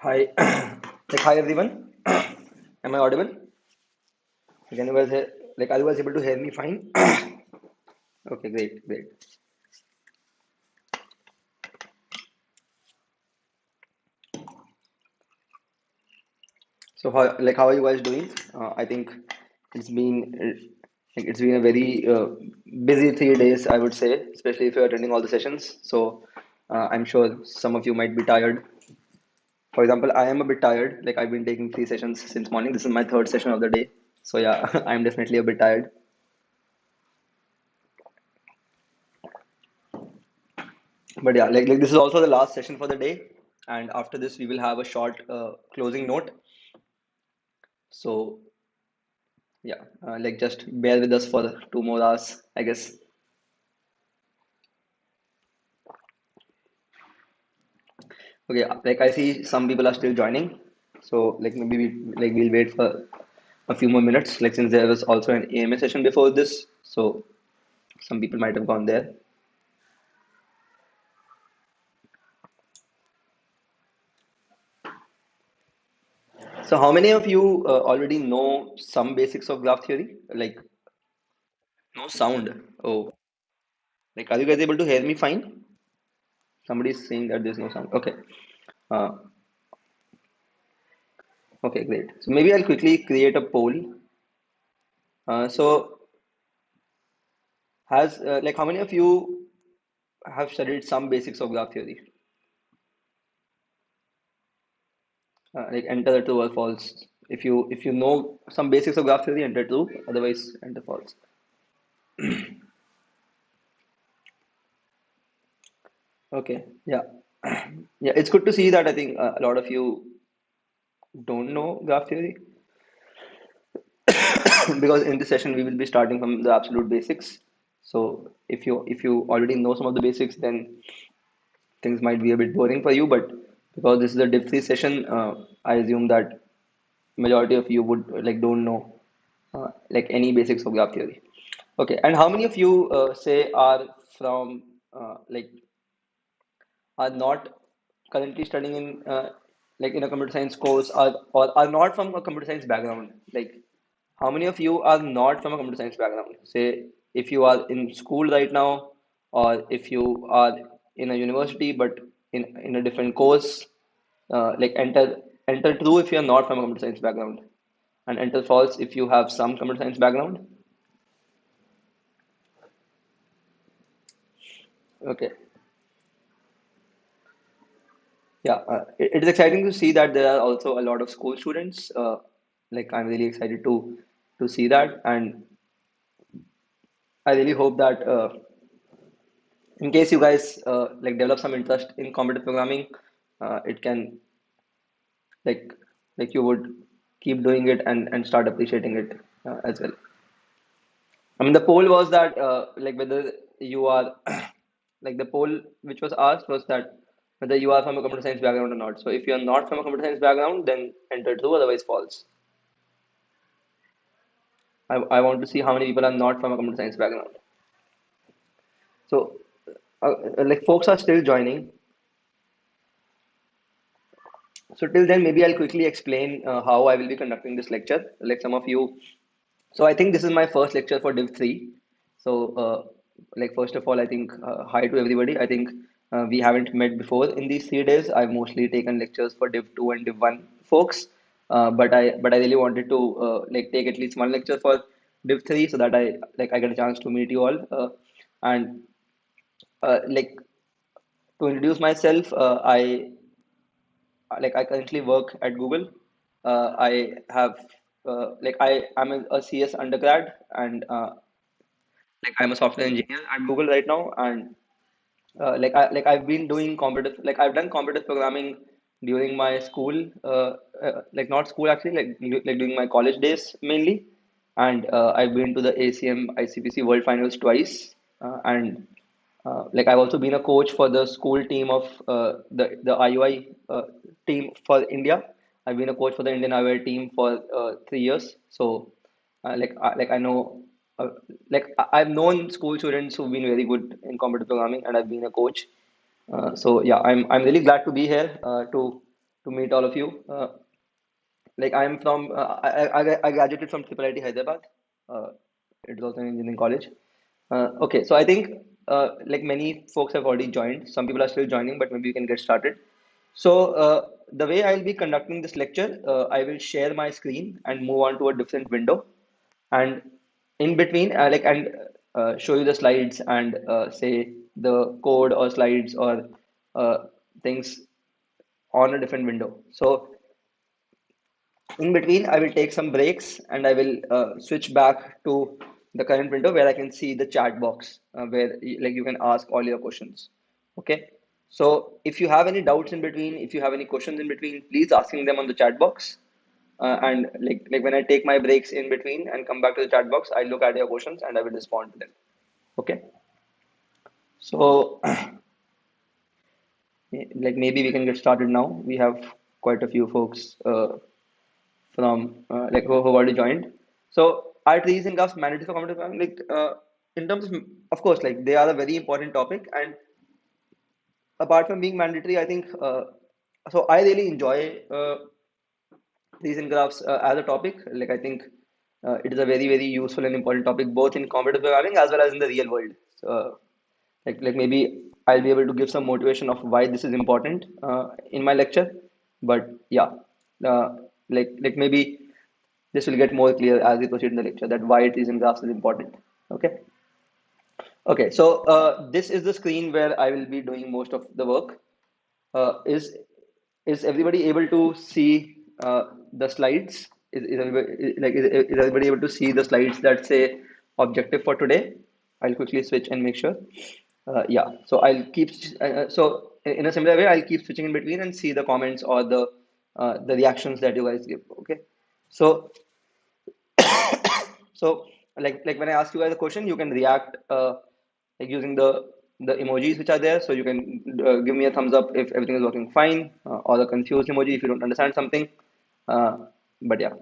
Hi, hi everyone. Am I audible? Can you guys hear, are you guys able to hear me fine? Okay, great, great. So how are you guys doing? I think it's been it's been a very busy 3 days, I would say, especially if you're attending all the sessions. So I'm sure some of you might be tired. For example, I am a bit tired. Like I've been taking 3 sessions since morning. This is my third session of the day. So yeah, I'm definitely a bit tired. But yeah, like this is also the last session for the day, and after this we will have a short closing note. So yeah, just bear with us for 2 more hours, I guess. Okay, like I see some people are still joining, so like maybe we'll wait for a few more minutes. Like since there was also an AMA session before this, so some people might have gone there. So how many of you already know some basics of graph theory? Like no sound. Oh, like are you guys able to hear me fine? Somebody is saying that there's no sound. Okay. Uh, okay, great. So maybe I'll quickly create a poll. So has like how many of you have studied some basics of graph theory? Like enter the true or false. If you know some basics of graph theory, enter true. Otherwise, enter false. Okay. Yeah. Yeah. It's good to see that I think a lot of you don't know graph theory because in this session we will be starting from the absolute basics. So if you already know some of the basics, then things might be a bit boring for you, but because this is a div 3 session, I assume that majority of you would like don't know like any basics of graph theory. Okay, and how many of you say are from are not currently studying in like in a computer science course, or are not from a computer science background? Like how many of you are not from a computer science background? Say if you are in school right now, or if you are in a university but in a different course, like enter true if you are not from a computer science background, and enter false if you have some computer science background. Okay, yeah, it is exciting to see that there are also a lot of school students. Like I'm really excited to see that, and I really hope that in case you guys like develop some interest in competitive programming, it can like you would keep doing it and start appreciating it as well. I mean, the poll was that like whether you are like the poll which was asked was that whether you are from a computer science background or not. So if you are not from a computer science background, then enter true, otherwise false. I want to see how many people are not from a computer science background. So like folks are still joining. So till then, maybe I'll quickly explain how I will be conducting this lecture. Like some of you, so I think this is my first lecture for Div 3. So like first of all, I think hi to everybody. I think we haven't met before in these 3 days. I've mostly taken lectures for Div 2 and Div 1 folks, but I really wanted to like take at least one lecture for Div 3 so that I get a chance to meet you all. And like to introduce myself, I currently work at Google. I have like I am a CS undergrad, and like I'm a software engineer at Google right now, and I've been doing competitive like I've done competitive programming during my school, like not school actually, like during my college days mainly, and I've been to the ACM ICPC World Finals twice, and like I've also been a coach for the school team of the IUI team for India. I've been a coach for the Indian IUI team for 3 years. So I know I've known school students who've been very good in competitive programming, and I've been a coach. So yeah, I'm really glad to be here to to meet all of you. Like I'm from I graduated from Triple IT Hyderabad. Uh, it was also an engineering college. Okay, so I think like many folks have already joined. Some people are still joining, but maybe we can get started. So the way I'll be conducting this lecture, I will share my screen and move on to a different window, and in between, show you the slides and say the code or slides or uh, things on a different window. So in between, I will take some breaks and I will switch back to the current window where I can see the chat box where like you can ask all your questions. Okay. So if you have any doubts in between, if you have any questions in between, please asking them on the chat box. And like when I take my breaks in between and come back to the chat box, I look at your questions and I will respond to them. Okay. So like maybe we can get started now. We have quite a few folks from like who have already joined. So are trees and graphs mandatory for computer programming? Like in terms of course, like they are a very important topic, and apart from being mandatory, I think so. I really enjoy trees and graphs as a topic. Like I think it is a very useful and important topic both in competitive programming as well as in the real world. So, like maybe I'll be able to give some motivation of why this is important in my lecture. But yeah, uh, like maybe this will get more clear as we proceed in the lecture that why trees and graphs is important. Okay. Okay. So this is the screen where I will be doing most of the work. Is everybody able to see the slides? Is everybody able to see the slides that say objective for today? I'll quickly switch and make sure. Yeah, so I'll keep so in a similar way, I'll keep switching in between and see the comments or the reactions that you guys give. Okay, so so like when I ask you guys a question, you can react like using the emojis which are there. So you can give me a thumbs up if everything is working fine, or a confused emoji if you don't understand something. Uh, but yeah,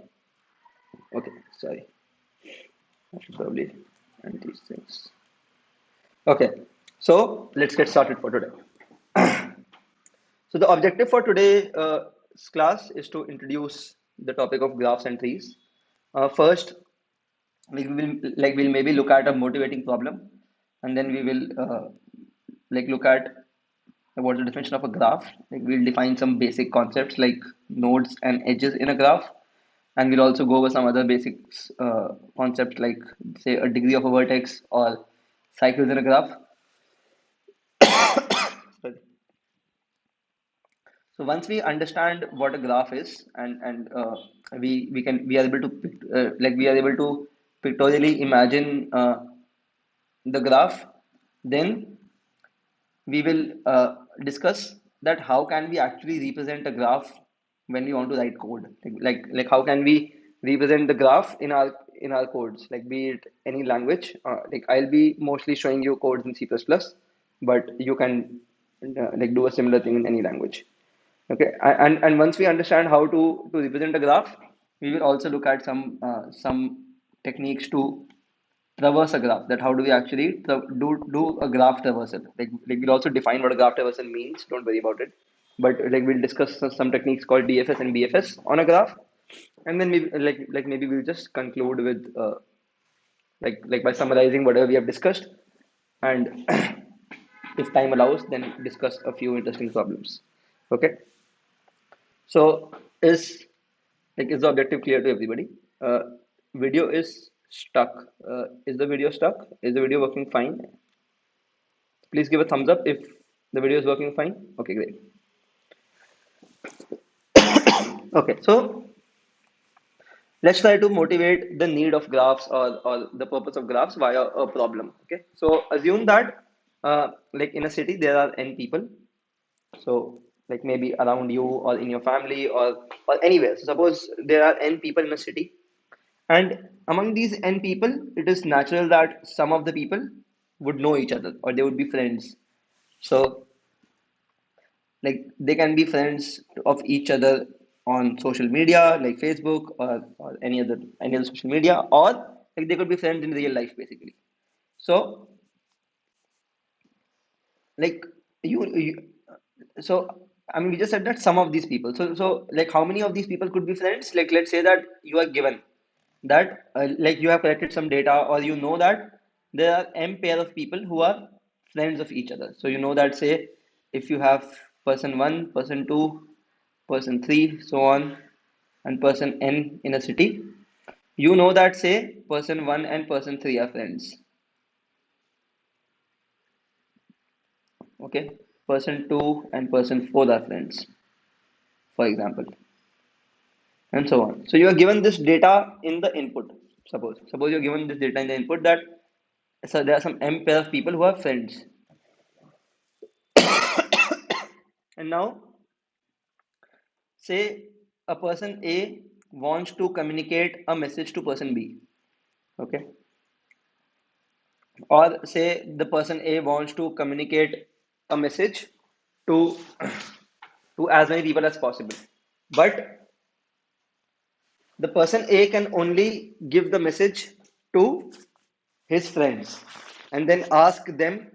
okay, sorry, I should probably end these things. Okay, so let's get started for today. So the objective for today's class is to introduce the topic of graphs and trees. First, we'll maybe look at a motivating problem, and then we will like look at what's the definition of a graph. Like we'll define some basic concepts like nodes and edges in a graph, and we'll also go over some other basics concepts like say a degree of a vertex or cycles in a graph. Sorry. So once we understand what a graph is, and we are able to we are able to pictorially imagine the graph, then we will discuss that how can we actually represent a graph when we want to write code. Like how can we represent the graph in our codes, like be it any language. Like I'll be mostly showing you codes in C++, but you can like do a similar thing in any language. Okay, and once we understand how to represent a graph, we will also look at some techniques to traverse a graph. That how do we actually do a graph traversal? Like we'll also define what a graph traversal means. Don't worry about it. But like we'll discuss some techniques called DFS and BFS on a graph, and then maybe like maybe we'll just conclude with like by summarizing whatever we have discussed, and if time allows, then discuss a few interesting problems. Okay. So is the objective clear to everybody? Uh, Video is stuck. Is the video stuck? Is the video working fine? Please give a thumbs up if the video is working fine. Okay, great. Okay, so let's try to motivate the need of graphs or the purpose of graphs via a problem. Okay, so assume that like in a city there are n people. So like maybe around you or in your family or anywhere. So suppose there are n people in a city. And among these n people, it is natural that some of the people would know each other or they would be friends. So, like, they can be friends of each other on social media, like Facebook or any other social media, or like they could be friends in real life, basically. So, like you so I mean, we just said that some of these people. So like, how many of these people could be friends? Like, let's say that you are given that, like, you have collected some data, or you know that there are m pair of people who are friends of each other. So you know that, say, if you have person one, person two, person three, so on, and person n in a city, you know that, say, person one and person three are friends. Okay, person two and person four are friends, for example, and so on. So you are given this data in the input. Suppose you're given this data in the input that, so there are some m pair of people who are friends, and now say a person A wants to communicate a message to person B. Okay, or say the person A wants to communicate a message to to as many people as possible, but the person A can only give the message to his friends and then ask them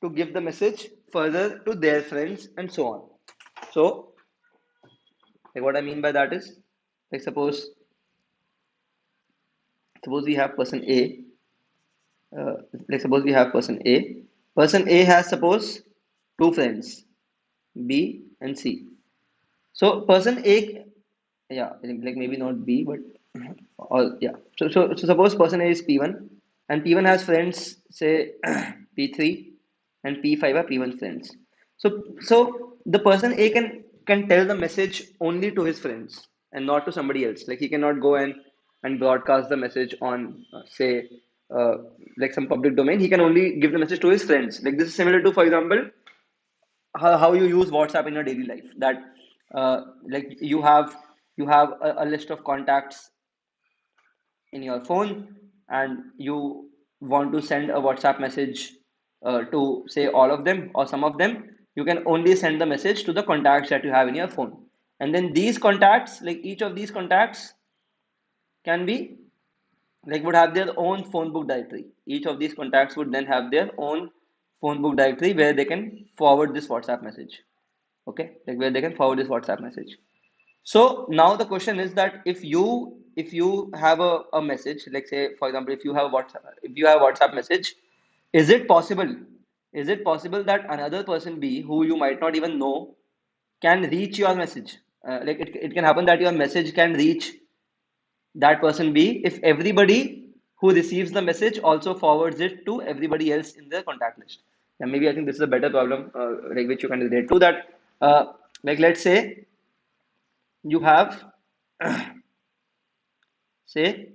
to give the message further to their friends and so on. So, like, what I mean by that is, like, suppose we have person A. Uh, like, suppose we have person A. Person A has, suppose, two friends, B and C. So person A, yeah, I think, like, maybe not B, but or yeah. So suppose person A is P1, and P1 has friends, say, P3 and P5 are P1 friends. So the person A can tell the message only to his friends and not to somebody else. Like, he cannot go and broadcast the message on, say, uh, like, some public domain. He can only give the message to his friends. Like, this is similar to, for example, how you use WhatsApp in your daily life. That, like, you have a list of contacts in your phone, and you want to send a WhatsApp message, to, say, all of them or some of them. You can only send the message to the contacts that you have in your phone, and then these contacts, like, each of these contacts can be, like, would have their own phone book directory. Each of these contacts would then have their own phone book directory where they can forward this WhatsApp message. Okay, like, where they can forward this WhatsApp message. So now the question is that, if you have a message, like, say, for example, if you have WhatsApp message, is it possible that another person B, who you might not even know, can reach your message? Like, it can happen that your message can reach that person B if everybody who receives the message also forwards it to everybody else in their contact list. And maybe I think this is a better problem, like, which you can relate to, that, like, let's say you have, say,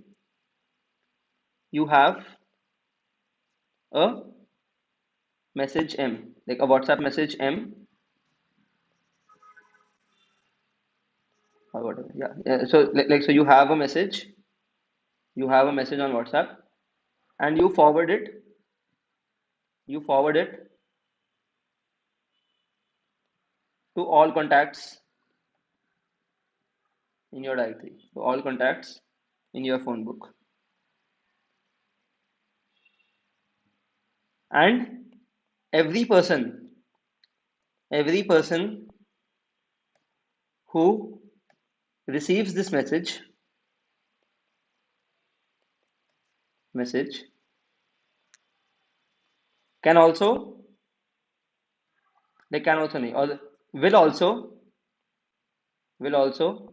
you have a message M, like a WhatsApp message M, or whatever. Yeah. So, so you have a message on WhatsApp, and you forward it to all contacts in your directory, to all contacts in your phone book. And every person, every person who receives this message can also, they can also, or will also, will also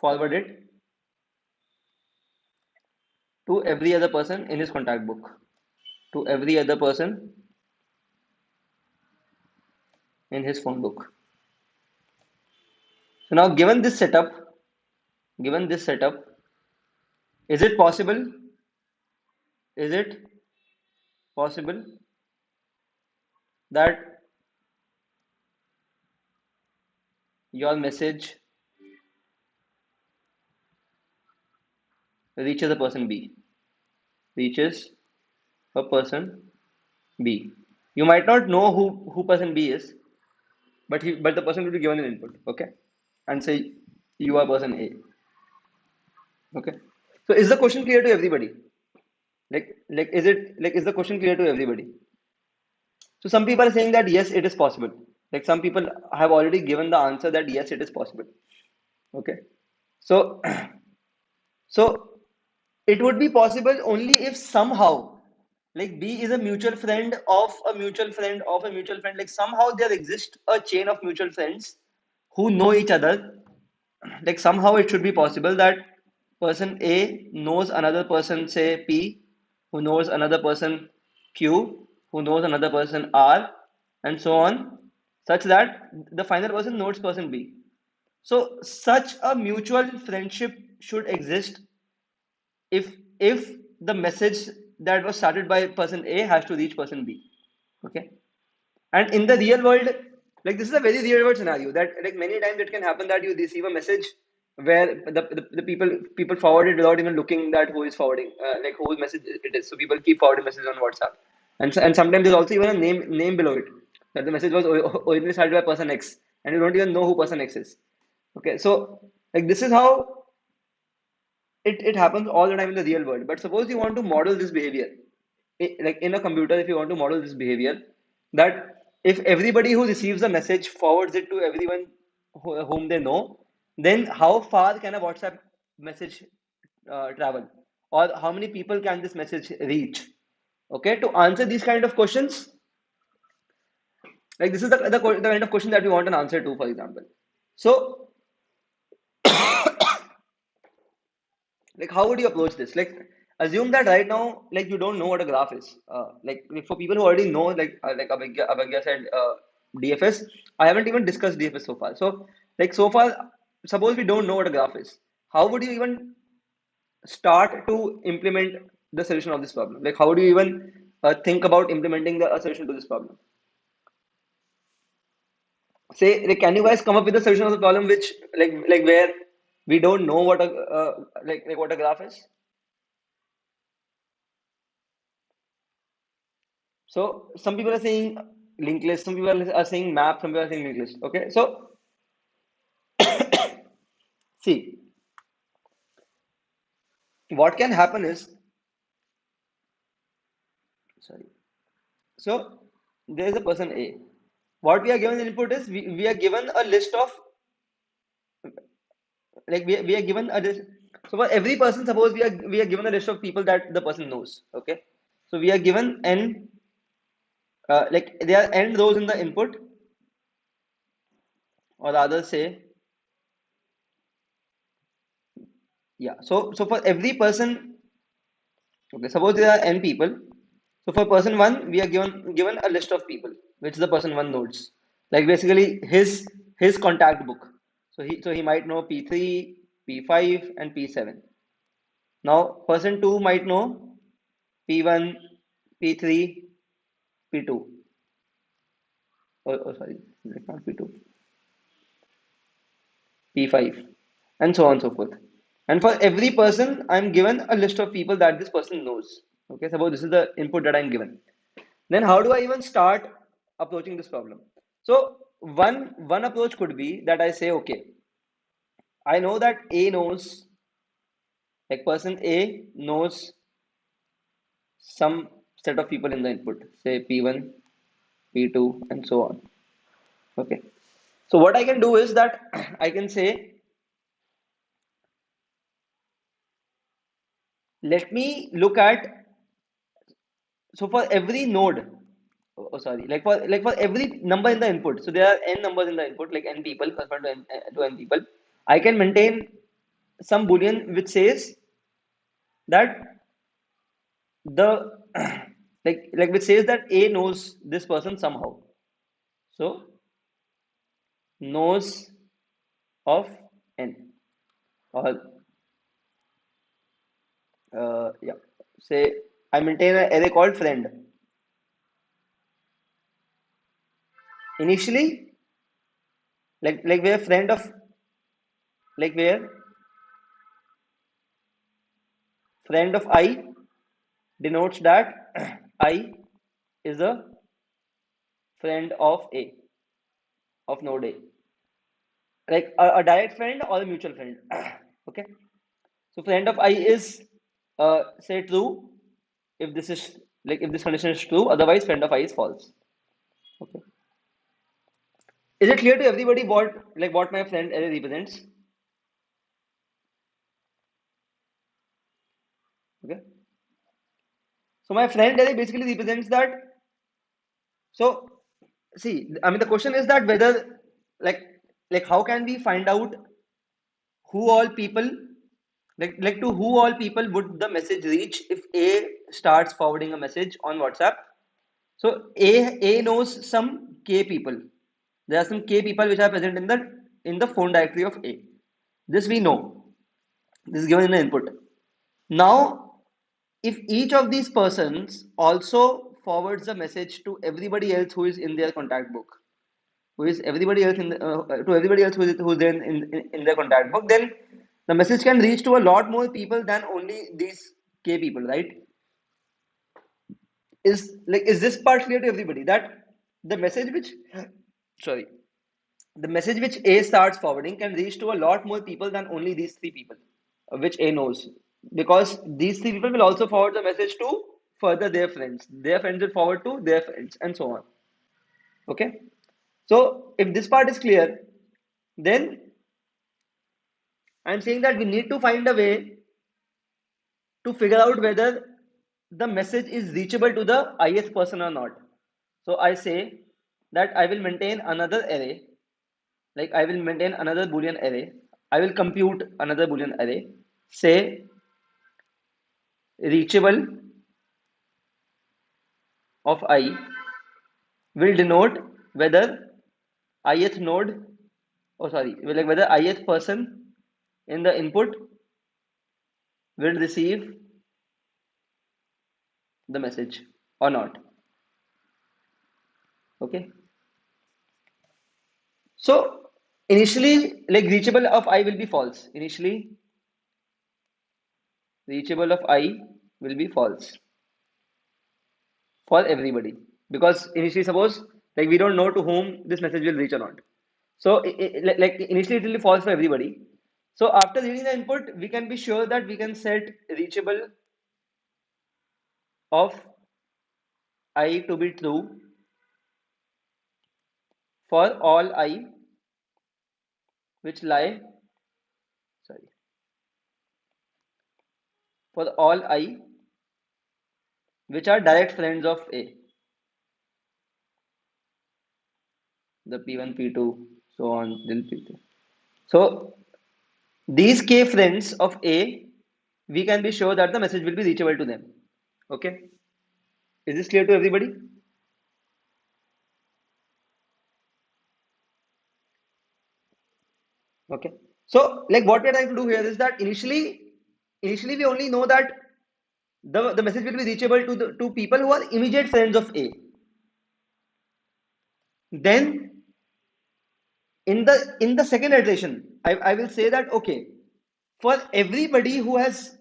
forward it to every other person in his contact book, to every other person in his phone book. So now, given this setup, is it possible? Is it possible that your message reaches a person B? Reaches a person B. You might not know who person B is, but the person will be given an input. Okay, and say you are person A. Okay. So is the question clear to everybody? Is the question clear to everybody? So some people are saying that yes, it is possible. Like some people have already given the answer that yes, it is possible. Okay. So, so it would be possible only if somehow, like B is a mutual friend of a mutual friend of a mutual friend. Like somehow there exists a chain of mutual friends who know each other. Like somehow it should be possible that person A knows another person, say P, who knows another person Q, who knows another person R, and so on, such that the final person knows person B. So such a mutual friendship should exist if if the message that was started by person A has to reach person B. Okay. And in the real world, like this is a very real world scenario that like many times it can happen that you receive a message where the people forward it without even looking that who is forwarding, like whose message it is. So people keep forwarding messages on WhatsApp, and sometimes there's also even a name below it that the message was originally started by person X, and you don't even know who person X is. Okay, so like this is how it happens all the time in the real world. But suppose you want to model this behavior, like in a computer, if you want to model this behavior, that if everybody who receives a message forwards it to everyone whom they know, then how far can a WhatsApp message travel, or how many people can this message reach? Okay, to answer these kind of questions, like this is the kind of question that we want an answer to, for example. So like how would you approach this? Like assume that right now like you don't know what a graph is, like for people who already know, like Abhigya said, DFS. I haven't even discussed DFS so far. So like so far, suppose we don't know what a graph is, how would you even start to implement the solution of this problem? Like how do you even think about implementing a solution to this problem? Say like, can you guys come up with a solution of the problem which like where we don't know what a like what a graph is? So some people are saying linked list, some people are saying map, some people are saying linked list. Okay, so see, what can happen is, sorry. So there is a person A. What we are given input is we are given a list of, like we are given a list. So for every person, suppose we are given a list of people that the person knows. Okay, so we are given n, like there are n rows in the input, or rather say, yeah. So for every person, okay, suppose there are n people. So for person one, we are given a list of people, which the person one knows. Like basically his contact book. So he might know P3, P5, and P7. Now person two might know P1, P3, P2. Oh sorry, not P2, P5, and so on and so forth. And for every person, I'm given a list of people that this person knows. Okay, suppose this is the input that I'm given. Then how do I even start approaching this problem? So one approach could be that I say, okay, I know that A knows, like person A knows some set of people in the input, say P1, P2, and so on. Okay. So what I can do is that I can say, let me look at, so for every node, sorry, like for every number in the input, so there are n numbers in the input, like n people correspond to n people. I can maintain some boolean which says that the like which says that A knows this person somehow. So knows of n, or yeah, say I maintain an array called friend. Initially, like where friend of, like where friend of I denotes that I is a friend of A, of node A, like a direct friend or a mutual friend. Okay, so friend of I is say true if this is, like if this condition is true, otherwise friend of I is false. Okay, Is it clear to everybody what my friend array represents? Okay. So my friend array basically represents that. So see, I mean the question is that whether like how can we find out who all people like to who all people would the message reach if A starts forwarding a message on WhatsApp. So A knows some K people. There are some K people which are present in the phone directory of A. This we know. This is given in the input. Now, if each of these persons also forwards a message to everybody else who is in their contact book, who is everybody else in to everybody else who's there in their contact book, then the message can reach to a lot more people than only these K people, right? Is this part clear to everybody that the message which sorry the message which A starts forwarding can reach to a lot more people than only these three people, which A knows, because these three people will also forward the message to further their friends. Their friends will forward to their friends, and so on. Okay. So if this part is clear, then I'm saying that we need to find a way to figure out whether the message is reachable to the ith person or not. So I say that I will maintain another array, like I will maintain another Boolean array. I will compute another Boolean array. Say reachable of I will denote whether ith node, oh sorry, like whether ith person in the input will receive the message or not. Okay. So initially, like reachable of I will be false. Initially, reachable of I will be false for everybody, because initially, suppose like we don't know to whom this message will reach or not. So like initially, it will be false for everybody. So after reading the input, we can be sure that we can set reachable of I to be true for all I which lie, sorry, for all I which are direct friends of A, the P1, P2, so on till P2. So these K friends of A, we can be sure that the message will be reachable to them. Okay, is this clear to everybody? Okay, so like what we're trying to do here is that initially we only know that the message will be reachable to the to people who are immediate friends of A. Then in the second iteration, I will say that okay, for everybody who has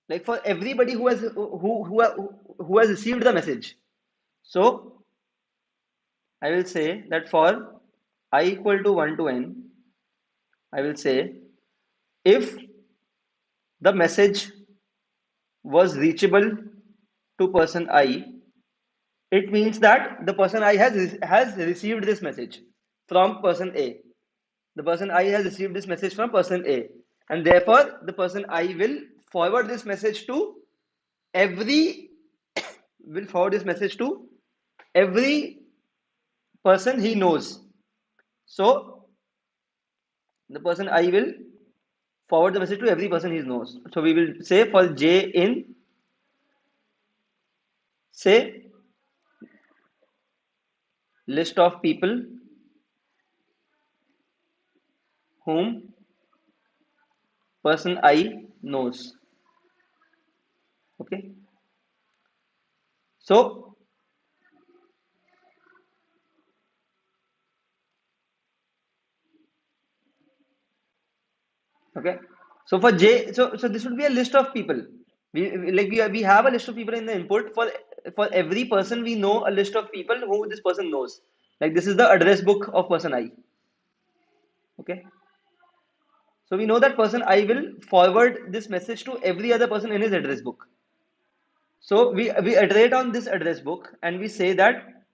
like for everybody who has received the message. So I will say that for I equal to 1 to n, I will say if the message was reachable to person I, it means that the person I has received this message from person A. The person I has received this message from person A, and therefore the person I will forward this message to every will forward this message to every person he knows. So the person I will forward the message to every person he knows. So we will say for J in say list of people whom person I knows. Okay. So okay. So for J, so this would be a list of people. We have a list of people in the input for every person we know a list of people who this person knows. Like this is the address book of person I. Okay. So we know that person I will forward this message to every other person in his address book. So we iterate on this address book and we say that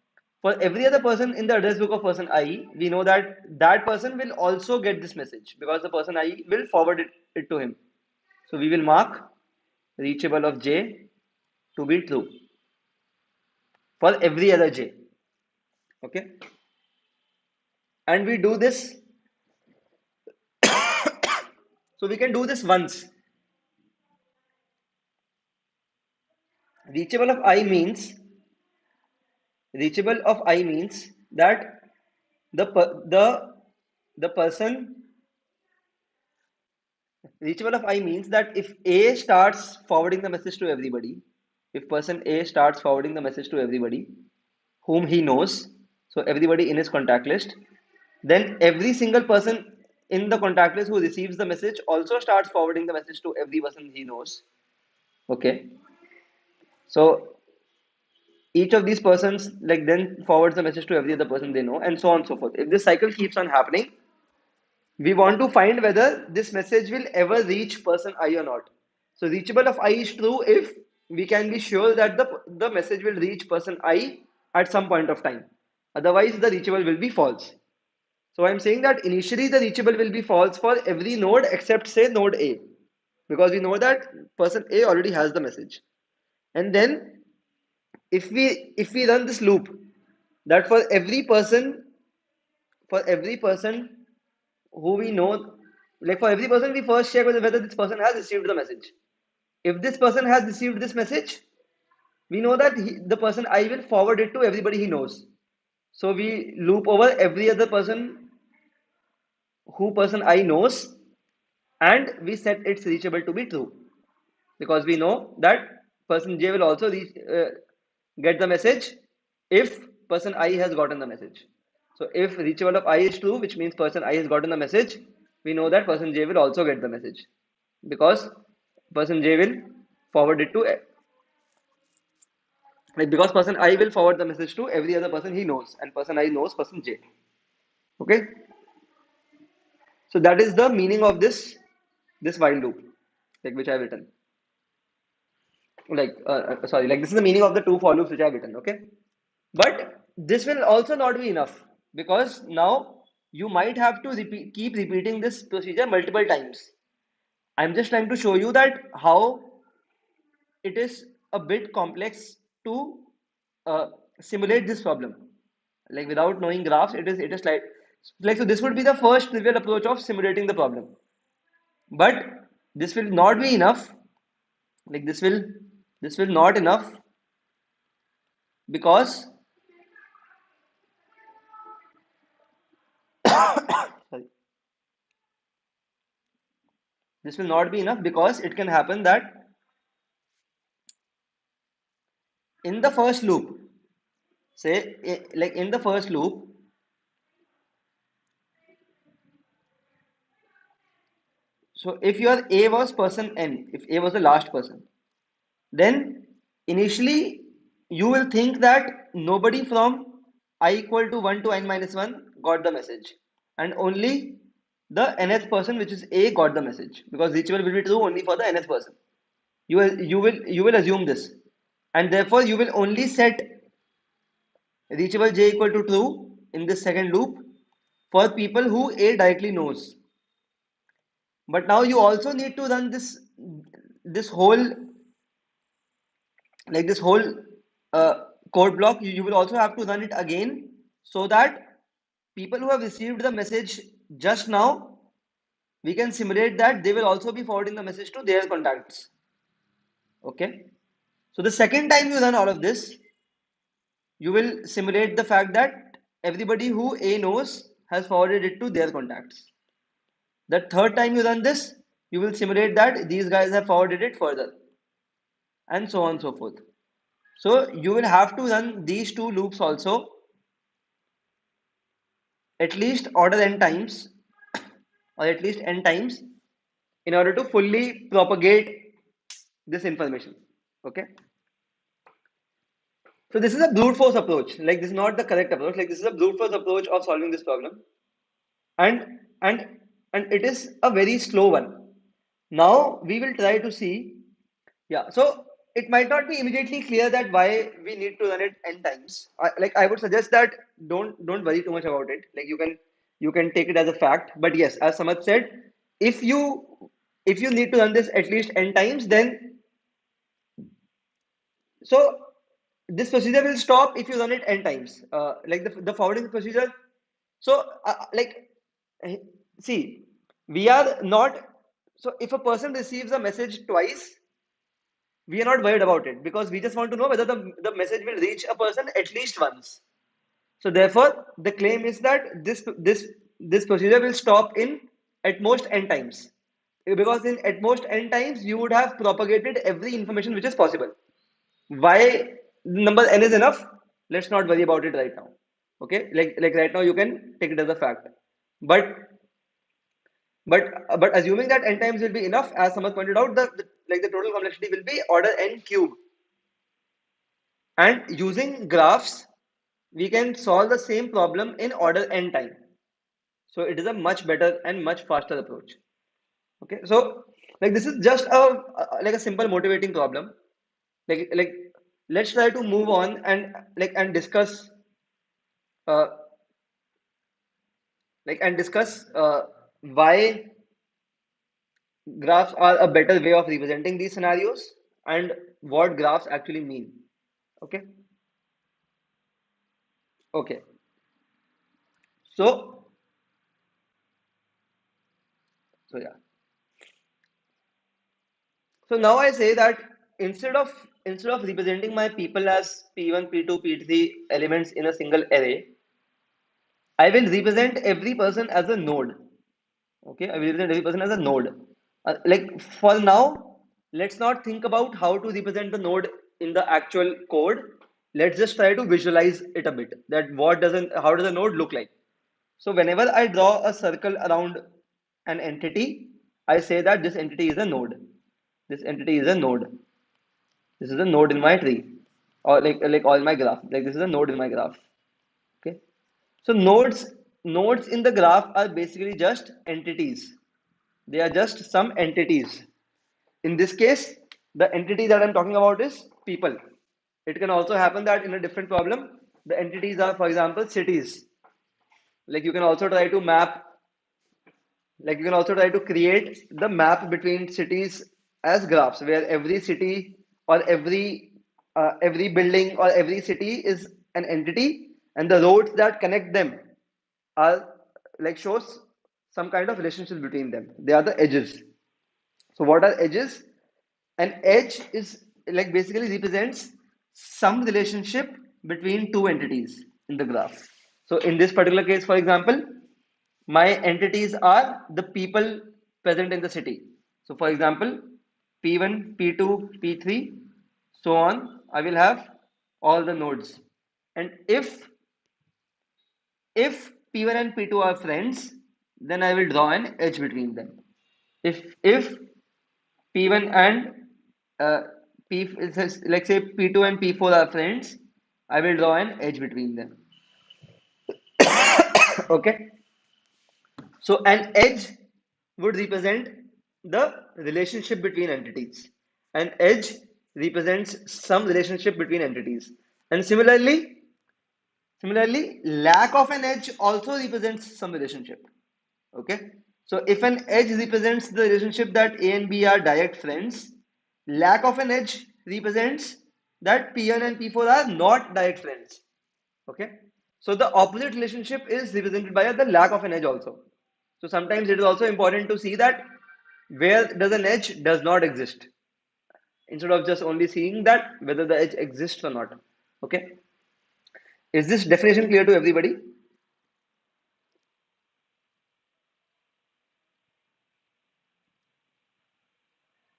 for every other person in the address book of person I, we know that that person will also get this message because the person I will forward it to him. So we will mark reachable of J to be true for every other J. Okay. And we do this. So we can do this once. Reachable of I means reachable of I means that the person reachable of I means that if A starts forwarding the message to everybody, if person A starts forwarding the message to everybody whom he knows, so everybody in his contact list, then every single person in the contact list who receives the message also starts forwarding the message to every person he knows. Okay, so each of these persons like then forwards the message to every other person they know, and so on and so forth. If this cycle keeps on happening, we want to find whether this message will ever reach person I or not. So reachable of I is true if we can be sure that the message will reach person I at some point of time. Otherwise, the reachable will be false. So I'm saying that initially the reachable will be false for every node except say node A, because we know that person A already has the message. And then if we run this loop, that for every person who we know, like for every person, we first check whether this person has received the message. If this person has received this message, we know that the person I will forward it to everybody he knows. So we loop over every other person who person I knows, and we set its reachable to be true because we know that person J will also get the message if person I has gotten the message. So if reachable of I is true, which means person I has gotten the message, we know that person J will also get the message because person J will forward it to like because person I will forward the message to every other person he knows, and person I knows person J. Okay, so that is the meaning of this while loop, like which I have written. Sorry, like this is the meaning of the two for loops which I have written. Okay, but this will also not be enough because now you might have to keep repeating this procedure multiple times. I'm just trying to show you that how it is a bit complex to uh, simulate this problem. Like without knowing graphs, it is like so. This would be the first trivial approach of simulating the problem, but this will not be enough. Like this will not enough because sorry, this will not be enough because it can happen that in the first loop, say like in the first loop, so if your A was person n, if A was the last person, then initially you will think that nobody from I equal to 1 to n minus 1 got the message, and only the nth person, which is A, got the message because reachable will be true only for the nth person. You will assume this, and therefore you will only set reachable J equal to true in this second loop for people who A directly knows. But now you also need to run this whole this whole code block. You will also have to run it again so that people who have received the message just now, we can simulate that they will also be forwarding the message to their contacts. Okay. So the second time you run all of this, you will simulate the fact that everybody who A knows has forwarded it to their contacts. The third time you run this, you will simulate that these guys have forwarded it further, and so on and so forth. So you will have to run these two loops also at least order n times, or at least n times, in order to fully propagate this information. Okay. So this is a brute force approach. Like this is not the correct approach. Like this is a brute force approach of solving this problem, and and and it is a very slow one. Now we will try to see. Yeah. So it might not be immediately clear that why we need to run it n times. I would suggest that don't worry too much about it. Like you can take it as a fact. But yes, as Samad said, if you need to run this at least n times, then so this procedure will stop if you run it n times. Like the forwarding procedure. So eh, see, we are not. So if a person receives a message twice, we are not worried about it because we just want to know whether the message will reach a person at least once. So therefore, the claim is that this procedure will stop in at most n times. Because in at most n times you would have propagated every information which is possible. Why number n is enough? Let's not worry about it right now. Okay, like right now you can take it as a fact. But but assuming that n times will be enough, as Samad pointed out, the total complexity will be order n cube. And using graphs, we can solve the same problem in order n time. So it is a much better and much faster approach. Okay, so like this is just a simple motivating problem. Like let's try to move on and discuss uh, why graphs are a better way of representing these scenarios and what graphs actually mean. Okay, okay. So so yeah. So now I say that instead of representing my people as P1, P2, P3 elements in a single array, I will represent every person as a node. Okay, I will represent every person as a node. Like for now, let's not think about how to represent the node in the actual code. Let's just try to visualize it a bit. That how does a node look like? So whenever I draw a circle around an entity, I say that this entity is a node. This entity is a node. This is a node in my tree, or like all my graph. Like this is a node in my graph. Okay. So nodes in the graph are basically just entities. They are just some entities. In this case, the entity that I'm talking about is people. It can also happen that in a different problem, the entities are, for example, cities. Like you can also try to map Like you can also try to create the map between cities as graphs, where every city or every building or every city is an entity, and the roads that connect them are like shows some kind of relationship between them. They are the edges. So what are edges? An edge is like basically represents some relationship between two entities in the graph. So in this particular case, for example, my entities are the people present in the city. So for example, P1, P2, P3, so on, I will have all the nodes. And if P1 and P2 are friends, then I will draw an edge between them. If P1 and uh, like say P2 and P4 are friends, I will draw an edge between them. Okay. So an edge would represent the relationship between entities. An edge represents some relationship between entities. And similarly, lack of an edge also represents some relationship. Okay. So if an edge represents the relationship that A and B are direct friends, lack of an edge represents that P1 and P4 are not direct friends. Okay. So the opposite relationship is represented by the lack of an edge also. So sometimes it is also important to see that where does an edge does not exist, instead of just only seeing that whether the edge exists or not. Okay. Is this definition clear to everybody?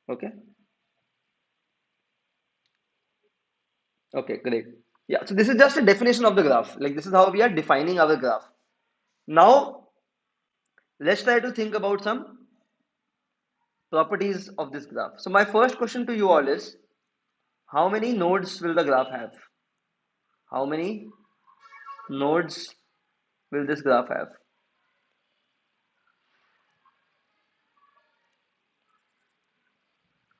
Okay. Okay, great. Yeah, so this is just a definition of the graph. Like this is how we are defining our graph. Now, let's try to think about some properties of this graph. So my first question to you all is, how many nodes will the graph have? How many nodes will this graph have?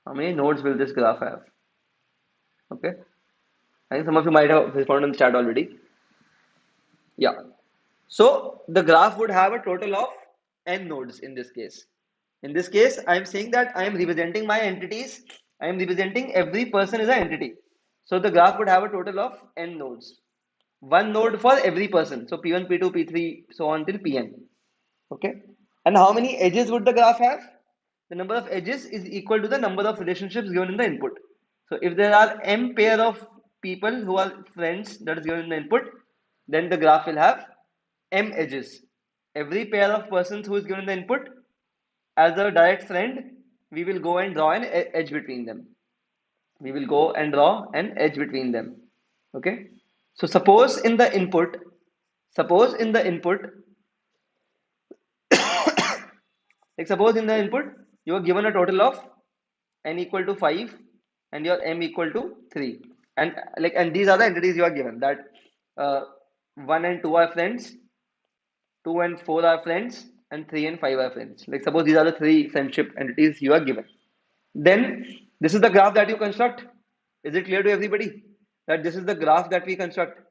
How many nodes will this graph have? Okay. I think some of you might have responded in the chat already. Yeah. So the graph would have a total of n nodes in this case. In this case, I am saying that I am representing my entities. I am representing every person as an entity. So the graph would have a total of n nodes. One node for every person. So P1, P2, P3, so on till Pn. Okay. And how many edges would the graph have? The number of edges is equal to the number of relationships given in the input. So if there are m pair of people who are friends that is given in the input, then the graph will have m edges. Every pair of persons who is given in the input, as a direct friend, we will go and draw an edge between them. We will go and draw an edge between them. Okay. So suppose in the input, like suppose in the input, you are given a total of n equal to 5 and your m equal to 3. And these are the entities you are given, that uh, 1 and 2 are friends, 2 and 4 are friends, and 3 and 5 are friends. Like suppose these are the three friendship entities you are given. Then this is the graph that you construct. Is it clear to everybody that this is the graph that we construct?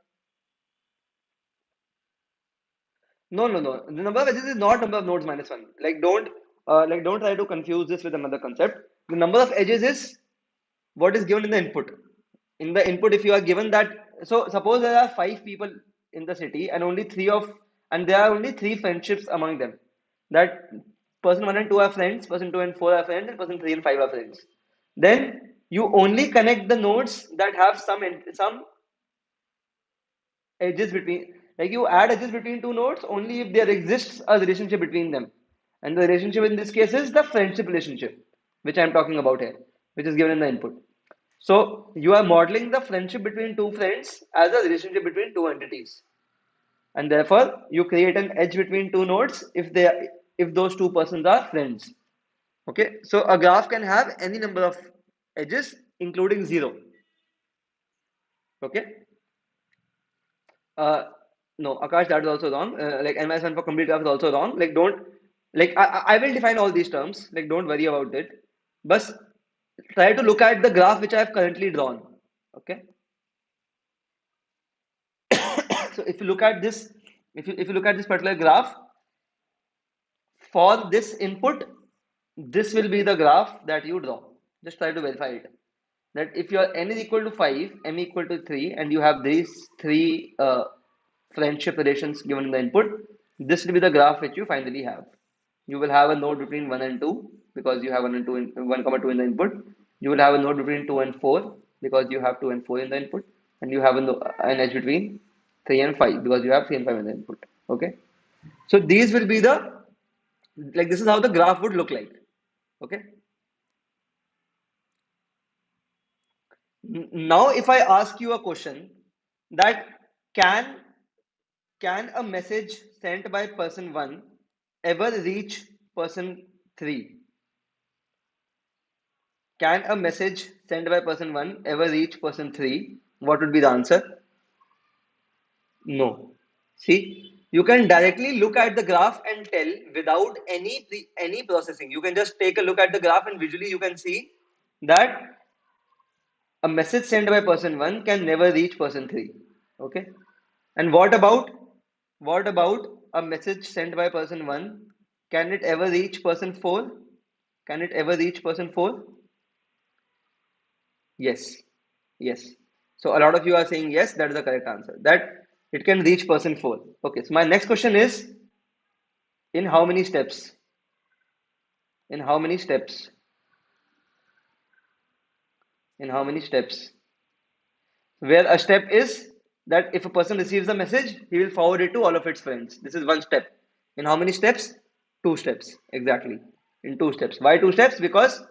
No, no, no. The number of edges is not number of nodes minus one. Like don't try to confuse this with another concept. The number of edges is what is given in the input. In the input, if you are given that, so suppose there are five people in the city, and there are only three friendships among them. That person one and two are friends, person two and four are friends, and person three and five are friends. Then you only connect the nodes that have some edges between, like you add edges between two nodes only if there exists a relationship between them, and the relationship in this case is the friendship relationship which I am talking about here, which is given in the input. So you are modeling the friendship between two friends as a relationship between two entities, and therefore you create an edge between two nodes if those two persons are friends. Okay, so a graph can have any number of edges including zero. Okay. Uh, no, Akash, that is also wrong. Like NMS1 for complete graph is also wrong. Like don't, like I will define all these terms. Like don't worry about it. But try to look at the graph which I have currently drawn. Okay. So if you look at this, if you look at this particular graph, for this input, this will be the graph that you draw. Just try to verify it. That if your n is equal to 5, m equal to 3, and you have these three friendship relations given in the input, this will be the graph which you finally have. You will have a node between 1 and 2 because you have 1 and 2 in 1 comma 2 in the input. You will have a node between 2 and 4 because you have 2 and 4 in the input, and you have an edge between 3 and 5 because you have 3 and 5 in the input. Okay. So these will be the, like this is how the graph would look like. Okay. Now if I ask you a question, that can can a message sent by person 1 ever reach person 3? Can a message sent by person 1 ever reach person 3? What would be the answer? No. See, you can directly look at the graph and tell without any processing. You can just take a look at the graph and visually you can see that a message sent by person 1 can never reach person 3. Okay. And what about a message sent by person 1? Can it ever reach person 4? Can it ever reach person 4? Yes. Yes. So a lot of you are saying yes, that is the correct answer. That it can reach person 4. Okay. So my next question is, in how many steps? In how many steps? In how many steps? Where a step is that if a person receives a message, he will forward it to all of its friends. This is one step. In how many steps? Two steps. Exactly. In two steps. Why two steps? Because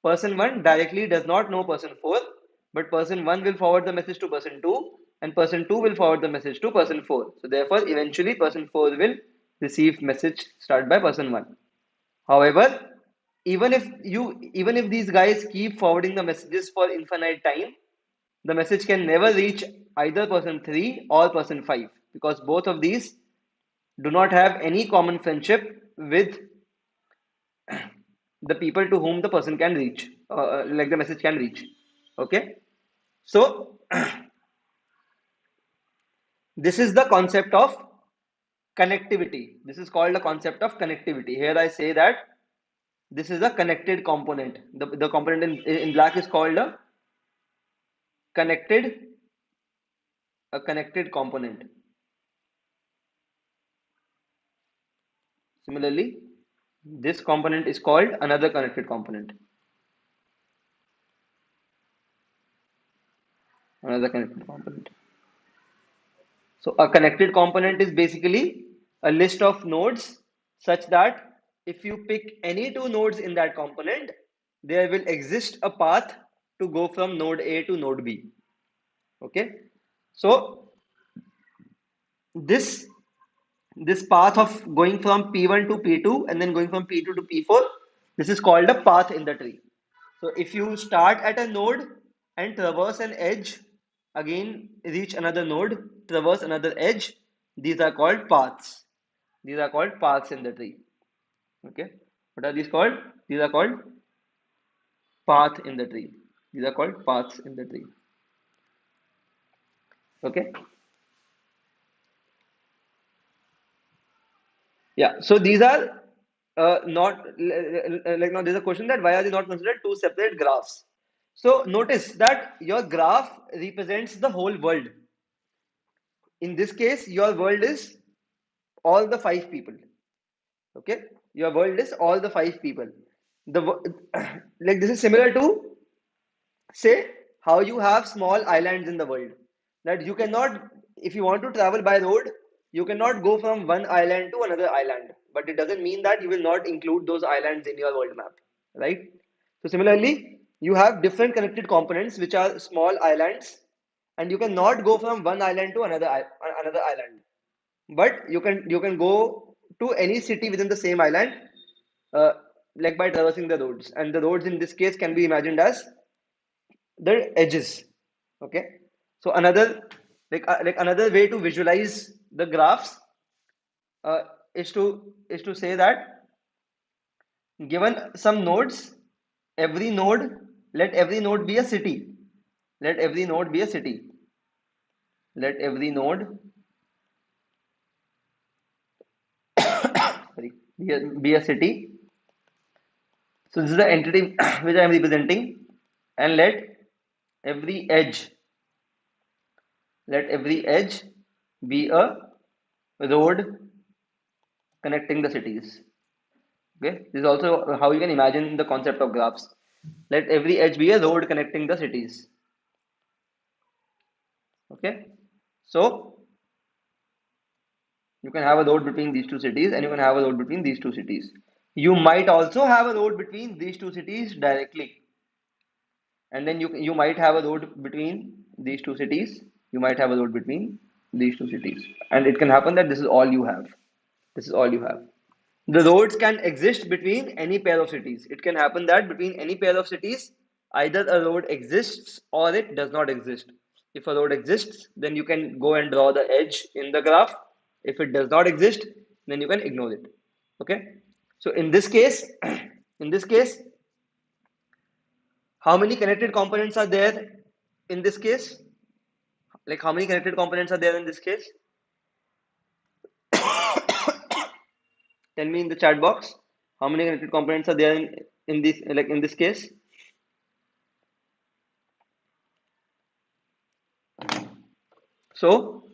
person 1 directly does not know person 4, but person 1 will forward the message to person 2, and person 2 will forward the message to person 4. So therefore, eventually person 4 will receive message started by person 1. However, even if these guys keep forwarding the messages for infinite time, the message can never reach either person 3 or person 5 because both of these do not have any common friendship with the people to whom the person can reach, like the message can reach. Okay. So this is the concept of connectivity. This is called the concept of connectivity. Here I say that this is a connected component. The component in black is called connected a connected component. Similarly, this component is called another connected component. Another connected component. So a connected component is basically a list of nodes such that if you pick any two nodes in that component, there will exist a path to go from node A to node B. Okay. So this this path of going from P1 to P2 and then going from P2 to P4, this is called a path in the tree. So if you start at a node and traverse an edge, again reach another node, traverse another edge, these are called paths. These are called paths in the tree. Okay. What are these called? These are called path in the tree. These are called paths in the tree. Okay. Yeah, so these are not like now there's a question that why are they not considered two separate graphs? So notice that your graph represents the whole world. In this case, your world is all the five people. Okay, your world is all the five people. Like this is similar to say how you have small islands in the world that you cannot, if you want to travel by road, you cannot go from one island to another island, but it doesn't mean that you will not include those islands in your world map, right? So similarly, you have different connected components which are small islands, and you cannot go from one island to another island, but you can go to any city within the same island, uh, like by traversing the roads, and the roads in this case can be imagined as the edges. Okay, so like another way to visualize the graphs uh, is to say that given some nodes, every node let every node be a city. Let every node be a city. Let every node sorry be a city. So this is the entity which I am representing, and every edge let every edge be a road connecting the cities. Okay, this is also how you can imagine the concept of graphs. Let every edge be a road connecting the cities. Okay, so you can have a road between these two cities, and you can have a road between these two cities. You might also have a road between these two cities directly, and then you might have a road between these two cities. You might have a road between these two cities, and it can happen that this is all you have. This is all you have. The roads can exist between any pair of cities. It can happen that between any pair of cities, either a road exists or it does not exist. If a road exists, then you can go and draw the edge in the graph. If it does not exist, then you can ignore it. Okay. So in this case, in this case, how many connected components are there in this case? Like how many connected components are there in this case? Tell me in the chat box. How many connected components are there in this case? So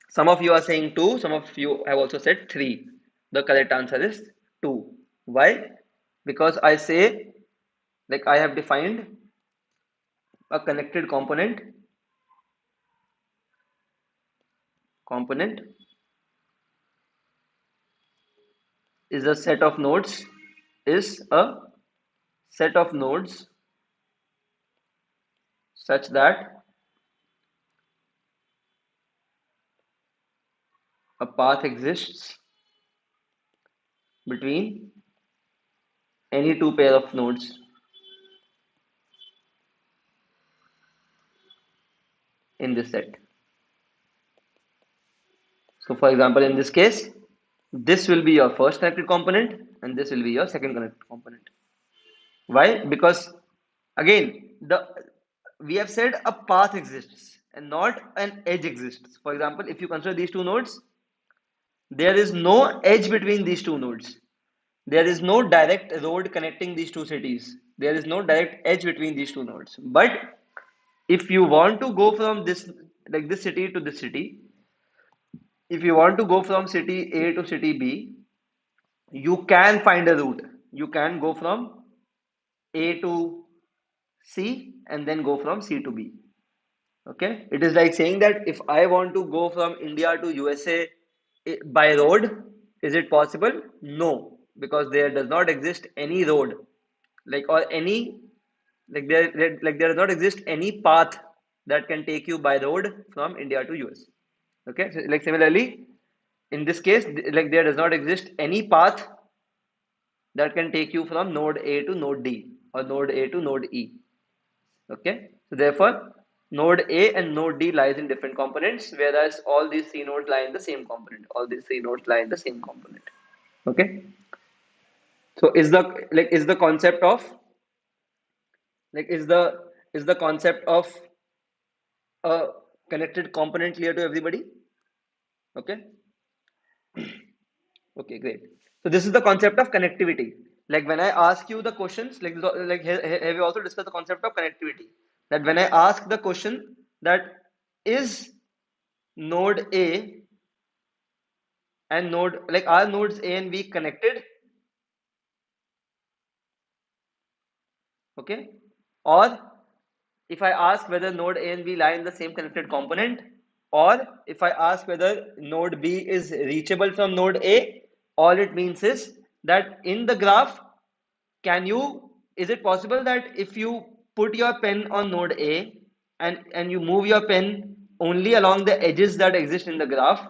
some of you are saying two, some of you have also said three. The correct answer is two. Why? Because I say, like I have defined a connected component is a set of nodes, is a set of nodes such that a path exists between any two pair of nodes in this set. So for example, in this case, this will be your first connected component and this will be your second connected component. Why? Because again, the we have said a path exists and not an edge exists. For example, if you consider these two nodes, there is no edge between these two nodes. There is no direct road connecting these two cities. There is no direct edge between these two nodes. But if you want to go from this, like this city to this city, if you want to go from city A to city B, you can find a route. You can go from A to C and then go from C to B. Okay, it is like saying that if I want to go from India to USA by road, is it possible? No, because there does not exist any road, like or any like there does not exist any path that can take you by road from India to US. Okay, so like similarly, in this case, like there does not exist any path that can take you from node A to node D or node A to node E. Okay, so therefore, node A and node D lies in different components, whereas all these three nodes lie in the same component. All these three nodes lie in the same component. Okay, so is the concept of like is the concept of a connected component clear to everybody? Okay, okay, great. So this is the concept of connectivity. Like when I ask you the questions, have you also discussed the concept of connectivity? That when I ask the question that is node A and node like are nodes A and B connected? Okay, or if I ask whether node A and B lie in the same connected component, or if I ask whether node B is reachable from node A, all it means is that in the graph, can you, is it possible that if you put your pen on node A and you move your pen only along the edges that exist in the graph,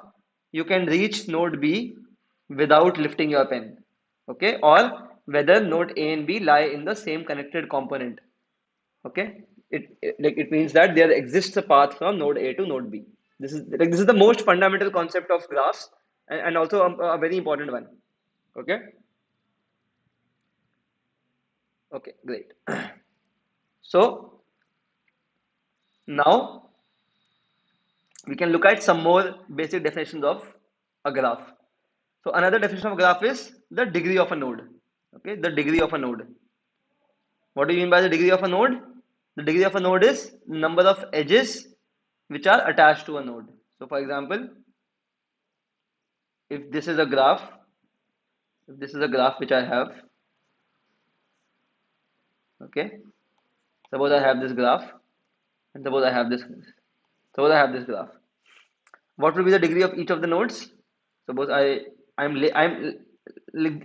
you can reach node B without lifting your pen? Okay, or whether node A and B lie in the same connected component. Okay, it means that there exists a path from node A to node B. This is the most fundamental concept of graphs, and also a very important one. Okay, okay, great. So now we can look at some more basic definitions of a graph. So another definition of a graph is the degree of a node. Okay, the degree of a node. What do you mean by the degree of a node? The degree of a node is number of edges which are attached to a node. So for example, if this is a graph, if this is a graph which I have, okay, suppose I have this graph and suppose I have this graph. What will be the degree of each of the nodes? Suppose I'm the 1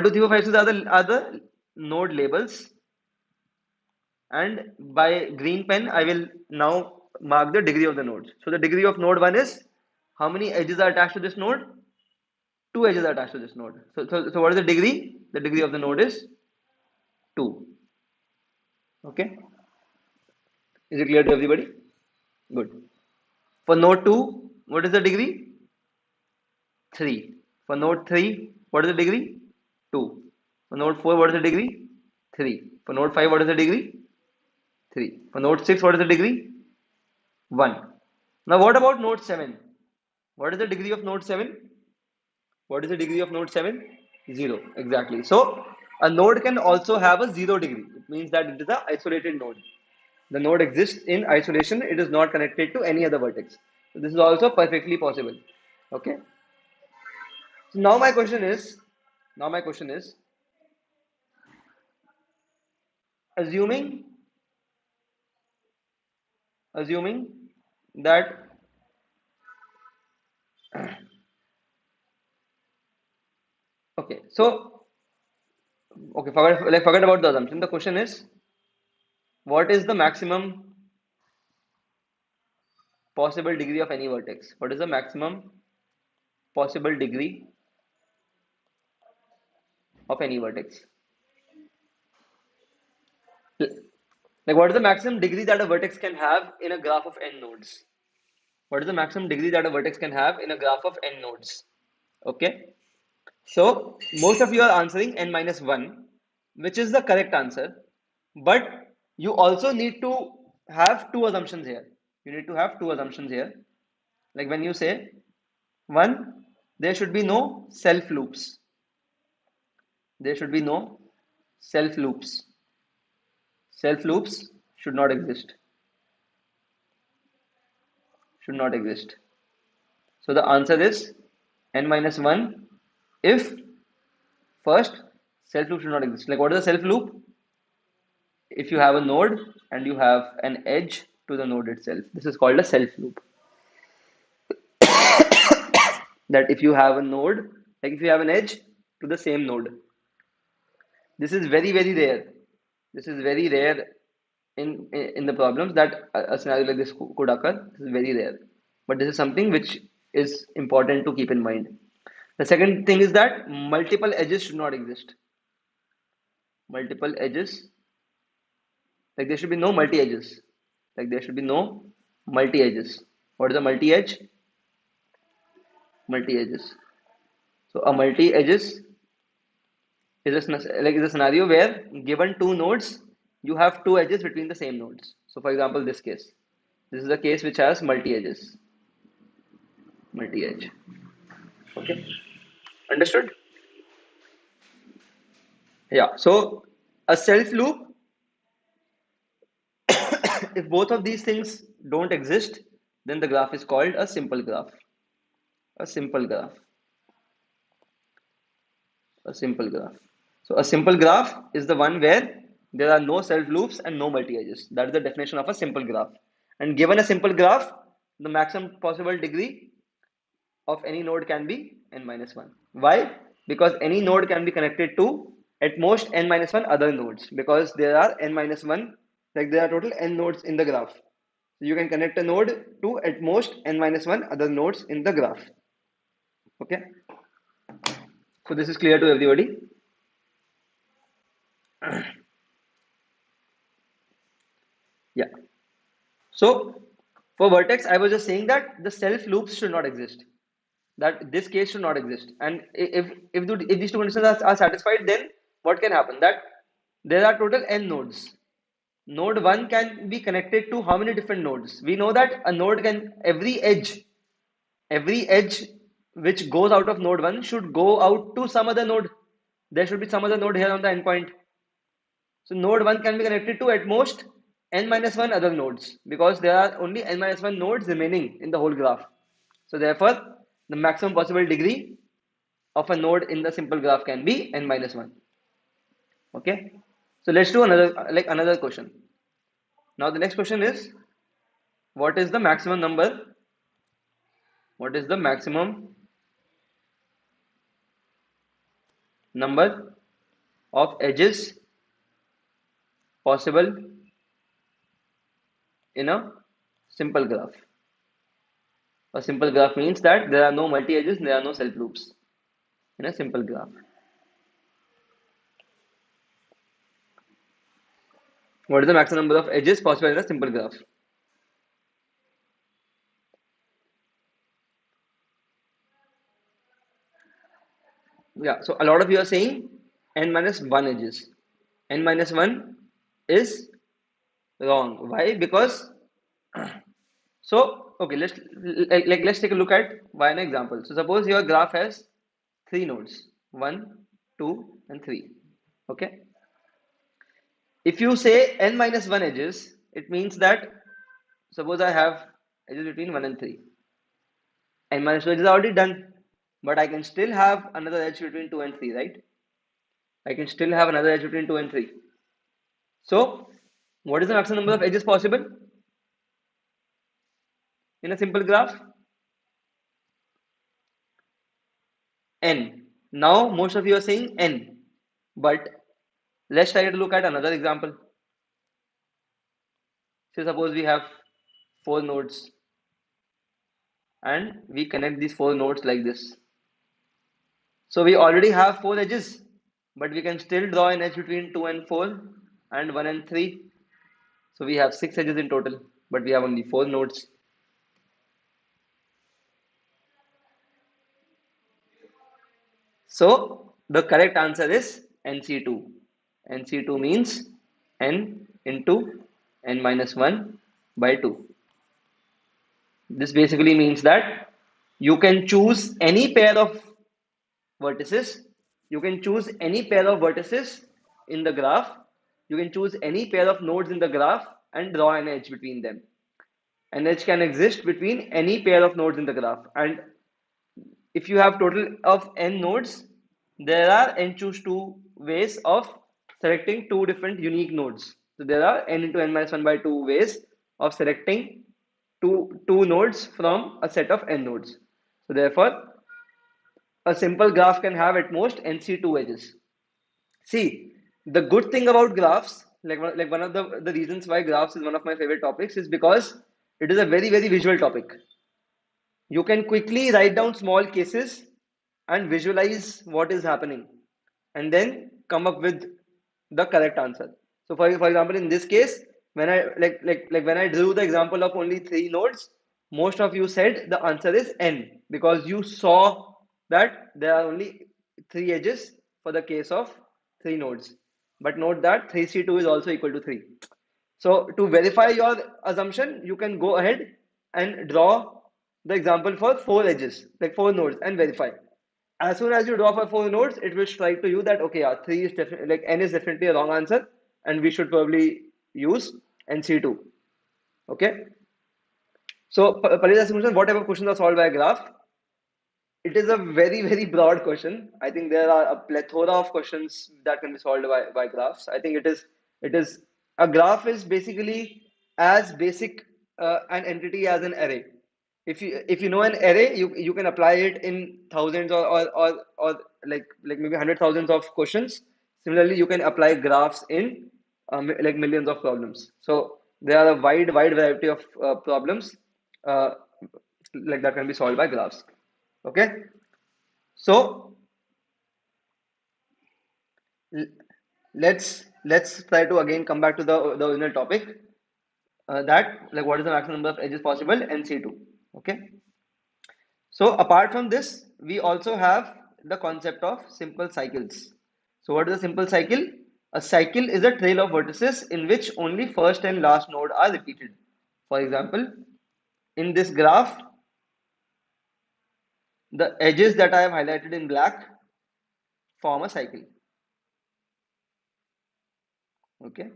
2 3 4 5 6 are the node labels, and by green pen I will now mark the degree of the nodes. So the degree of node 1 is how many edges are attached to this node? Two edges are attached to this node. So what is the degree? The degree of the node is 2. Okay, is it clear to everybody? Good. For node 2, what is the degree? 3. For node 3, what is the degree? 2. For node 4, what is the degree? 3. For node 5, what is the degree? 3. For node 6, what is the degree? 1. Now, what about node 7? What is the degree of node 7? What is the degree of node 7? 0. Exactly. So, a node can also have a 0 degree. It means that it is an isolated node. The node exists in isolation. It is not connected to any other vertex. So, this is also perfectly possible. Okay. So, now my question is, assuming, assuming that, okay, so, okay, forget about the assumption. The question is, what is the maximum possible degree of any vertex? What is the maximum possible degree of any vertex? Like, what is the maximum degree that a vertex can have in a graph of n nodes? What is the maximum degree that a vertex can have in a graph of n nodes? Okay, so most of you are answering n minus 1, which is the correct answer. But you also need to have two assumptions here. You need to have two assumptions here. Like when you say one, there should be no self loops. There should be no self loops. Self loops should not exist. Should not exist. So the answer is n minus 1 if first self loop should not exist. Like what is a self loop? If you have a node and you have an edge to the node itself. This is called a self loop. That if you have a node, like if you have an edge to the same node, this is very, very rare. This is very rare in the problems that a scenario like this could occur. This is very rare, but this is something which is important to keep in mind. The second thing is that multiple edges should not exist. Multiple edges, like there should be no multi edges. Like there should be no multi edges. What is a multi edge? Multi edges. So a multi edges is a scenario where given two nodes, you have two edges between the same nodes. So for example, this case. This is a case which has multi edges. Multi edge. Okay. Understood? Yeah. So a self loop, if both of these things don't exist, then the graph is called a simple graph. A simple graph. A simple graph. So a simple graph is the one where there are no self loops and no multi edges. That is the definition of a simple graph. And given a simple graph, the maximum possible degree of any node can be n minus 1. Why? Because any node can be connected to at most n minus 1 other nodes, because there are n minus 1, like there are total n nodes in the graph. So you can connect a node to at most n minus 1 other nodes in the graph. Okay. So this is clear to everybody. Yeah. So for vertex, I was just saying that the self loops should not exist. That this case should not exist. And if these two conditions are satisfied, then what can happen? That there are total n nodes. Node 1 can be connected to how many different nodes? We know that a node can, every edge which goes out of node 1 should go out to some other node. There should be some other node here on the endpoint. So node 1 can be connected to at most n minus 1 other nodes, because there are only n minus 1 nodes remaining in the whole graph. So therefore, the maximum possible degree of a node in the simple graph can be n minus 1. Okay. So let's do another question. Now the next question is, what is the maximum number? What is the maximum number of edges possible in a simple graph? A simple graph means that there are no multi edges, there are no self loops in a simple graph. What is the maximum number of edges possible in a simple graph? Yeah, so a lot of you are saying n minus 1 edges. N minus 1 is wrong. Why? Because so okay, let's take a look at by an example. So suppose your graph has three nodes, 1, 2, and 3. Okay. If you say n minus 1 edges, it means that suppose I have edges between 1 and 3. N minus 2 edges are already done, but I can still have another edge between 2 and 3, right? I can still have another edge between 2 and 3. So, what is the maximum number of edges possible in a simple graph? N. Now, most of you are saying n, but let's try to look at another example. Say, suppose we have four nodes and we connect these four nodes like this. So, we already have four edges, but we can still draw an edge between 2 and 4 and 1 and 3. So, we have 6 edges in total, but we have only four nodes. So the correct answer is NC2. NC2 means n into n minus 1 by 2. This basically means that you can choose any pair of vertices. You can choose any pair of vertices in the graph. You can choose any pair of nodes in the graph and draw an edge between them. An edge can exist between any pair of nodes in the graph. And if you have total of n nodes, there are n choose 2 ways of selecting two different unique nodes. So there are n into n minus 1 by 2 ways of selecting two nodes from a set of n nodes. So therefore, a simple graph can have at most NC2 edges. See, the good thing about graphs, like one of the reasons why graphs is one of my favorite topics is because it is a very, very visual topic. You can quickly write down small cases and visualize what is happening and then come up with the correct answer. So for example, in this case, when I when I drew the example of only three nodes, most of you said the answer is n because you saw that there are only three edges for the case of three nodes. But note that 3C2 is also equal to 3. So to verify your assumption, you can go ahead and draw the example for four edges, like four nodes, and verify. As soon as you draw for four nodes, it will strike to you that okay, yeah, three is definitely like n is definitely a wrong answer, and we should probably use NC2. Okay. So, Paridas Simpson, whatever questions are solved by a graph, it is a very, very broad question. I think there are a plethora of questions that can be solved by graphs. I think it is a graph is basically as basic an entity as an array. If you know an array, you can apply it in thousands or like maybe hundred thousands of questions. Similarly, you can apply graphs in like millions of problems. So there are a wide variety of problems uh, like that can be solved by graphs. Okay, so l- let's try to again come back to the original topic that like what is the maximum number of edges possible NC2. Okay, so apart from this, we also have the concept of simple cycles. So what is a simple cycle? A cycle is a trail of vertices in which only first and last node are repeated. For example, in this graph, the edges that I have highlighted in black form a cycle. Okay,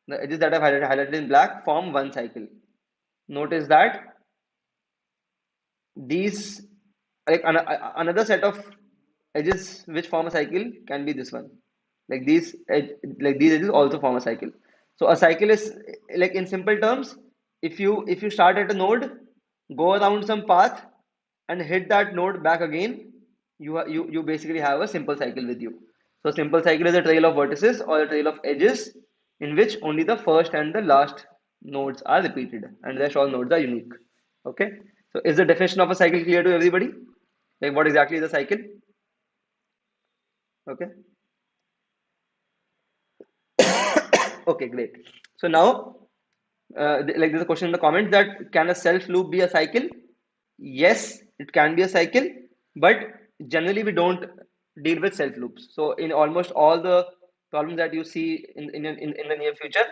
the edges that I've highlighted in black form one cycle. Notice that these like another set of edges which form a cycle can be this one. Like these edges also form a cycle. So a cycle is like in simple terms, if you start at a node, go around some path and hit that node back again, you basically have a simple cycle with you. So simple cycle is a trail of vertices or a trail of edges in which only the first and the last nodes are repeated and the rest all nodes are unique. Okay. So is the definition of a cycle clear to everybody? Like what exactly is a cycle? Okay. Okay, great. So now, like there's a question in the comments that can a self loop be a cycle? Yes, it can be a cycle, but generally we don't deal with self loops. So in almost all the problems that you see in the near future,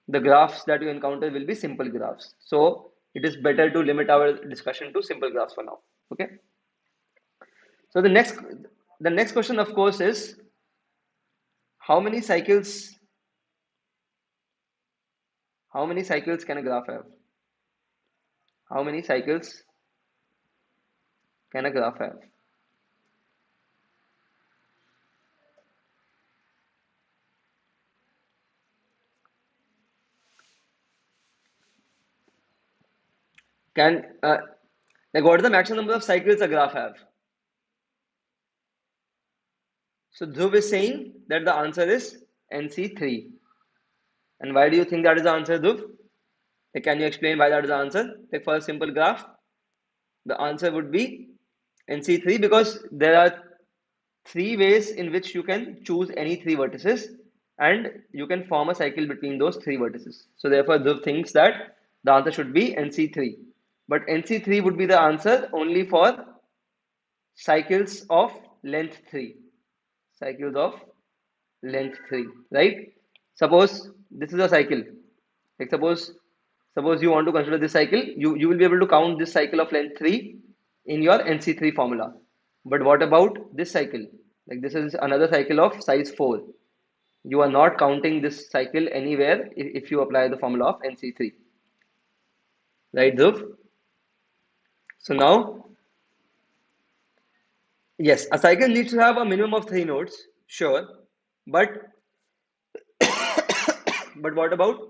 the graphs that you encounter will be simple graphs. So it is better to limit our discussion to simple graphs for now. Okay. So the next question, of course, is how many cycles how many cycles can a graph have? How many cycles can a graph have? Can like what is the maximum number of cycles a graph have? So Dhruv is saying that the answer is NC3. And why do you think that is the answer, Dhruv? Like, can you explain why that is the answer? Like for a simple graph, the answer would be NC3 because there are three ways in which you can choose any three vertices and you can form a cycle between those three vertices. So therefore, Dhruv thinks that the answer should be NC3. But NC3 would be the answer only for cycles of length 3. Cycles of length 3, right? Suppose this is a cycle. Like suppose you want to consider this cycle, you will be able to count this cycle of length 3 in your NC3 formula. But what about this cycle? Like this is another cycle of size 4. You are not counting this cycle anywhere if you apply the formula of NC3. Right, Dhruv? So now, yes, a cycle needs to have a minimum of 3 nodes, sure. But what about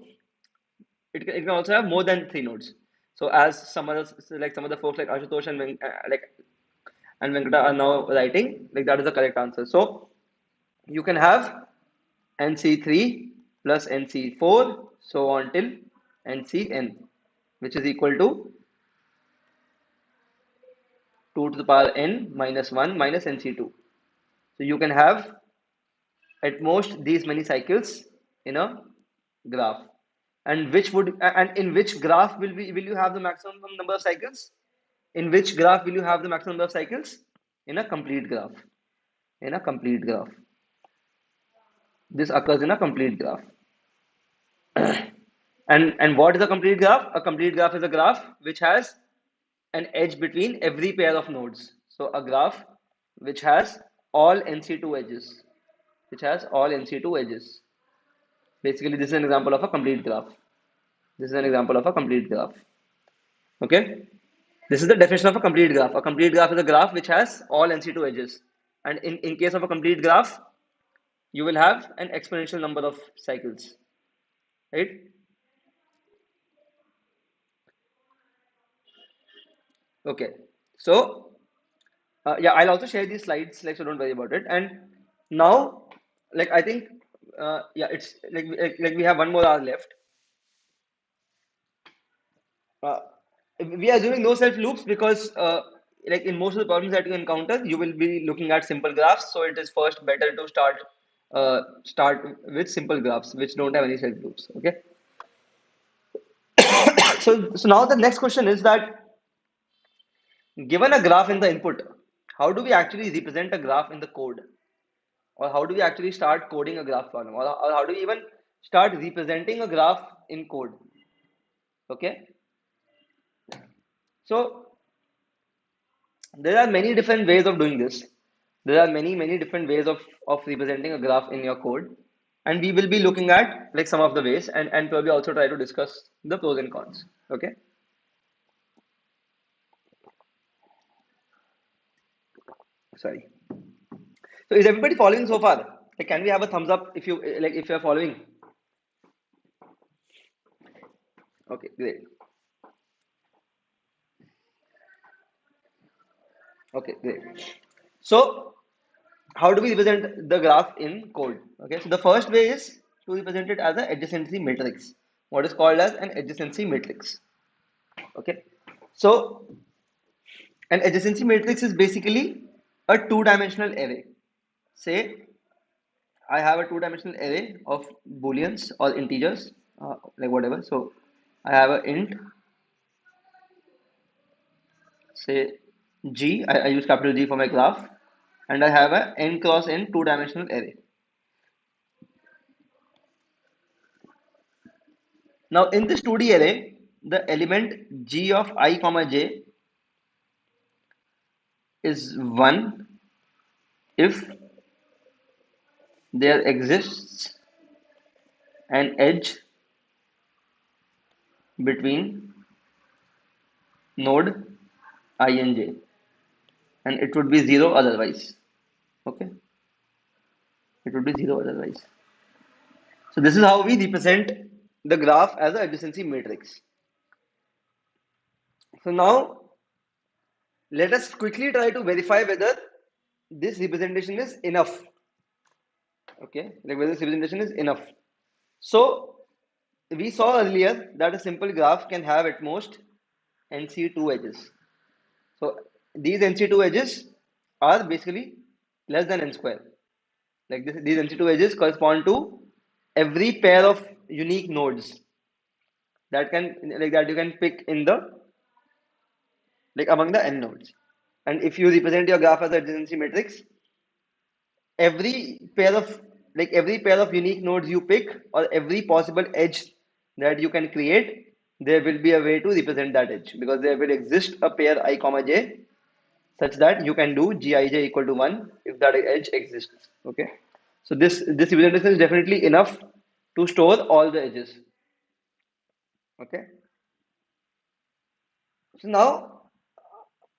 it can also have more than 3 nodes. So as some other folks like Ashutosh and Venkata are now writing, like that is the correct answer. So you can have NC3 plus NC4 so on till NCN, which is equal to 2 to the power n minus 1 minus NC2. So you can have at most these many cycles in a graph. And in which graph will you have the maximum number of cycles? In which graph will you have the maximum number of cycles? In a complete graph. In a complete graph. This occurs in a complete graph. And what is a complete graph? A complete graph is a graph which has an edge between every pair of nodes. So a graph which has all NC2 edges. Which has all NC2 edges. Basically, this is an example of a complete graph. This is an example of a complete graph. Okay? This is the definition of a complete graph. A complete graph is a graph which has all NC2 edges. And in case of a complete graph, you will have an exponential number of cycles. Right? Okay. So, yeah, I'll also share these slides, like, so don't worry about it. And now, like, I think, yeah, it's like we have 1 more hour left. Uh, we are doing no self loops because, like, in most of the problems that you encounter, you will be looking at simple graphs. So it is first better to start with simple graphs which don't have any self loops. Okay. So now the next question is that given a graph in the input, how do we actually represent a graph in the code? Or how do we actually start coding a graph problem? Or how do we even start representing a graph in code? Okay. So there are many different ways of doing this. There are many different ways of representing a graph in your code. And we will be looking at like some of the ways and probably also try to discuss the pros and cons. Okay. Sorry. So is everybody following so far? Like, can we have a thumbs up if you're following? Okay, great. Okay, great. So how do we represent the graph in code? Okay, so the first way is to represent it as an adjacency matrix. What is called as an adjacency matrix? Okay, so an adjacency matrix is basically a two-dimensional array. Say I have a two-dimensional array of booleans or integers, like whatever. So I have an int, say G. I use capital G for my graph, and I have a n cross n two-dimensional array. Now in this 2D array, the element g of I comma j is 1 if there exists an edge between node I and j, and it would be 0 otherwise. Okay, it would be 0 otherwise. So this is how we represent the graph as an adjacency matrix. So now let us quickly try to verify whether this representation is enough. Okay, like whether this representation is enough. So we saw earlier that a simple graph can have at most NC2 edges. So these NC2 edges are basically less than n square. Like these NC2 edges correspond to every pair of unique nodes that you can pick in the like among the n nodes. And if you represent your graph as a adjacency matrix, every pair of every pair of unique nodes you pick or every possible edge that you can create, there will be a way to represent that edge, because there will exist a pair I comma j such that you can do gij equal to 1 if that edge exists. Okay, so this representation is definitely enough to store all the edges. Okay, so now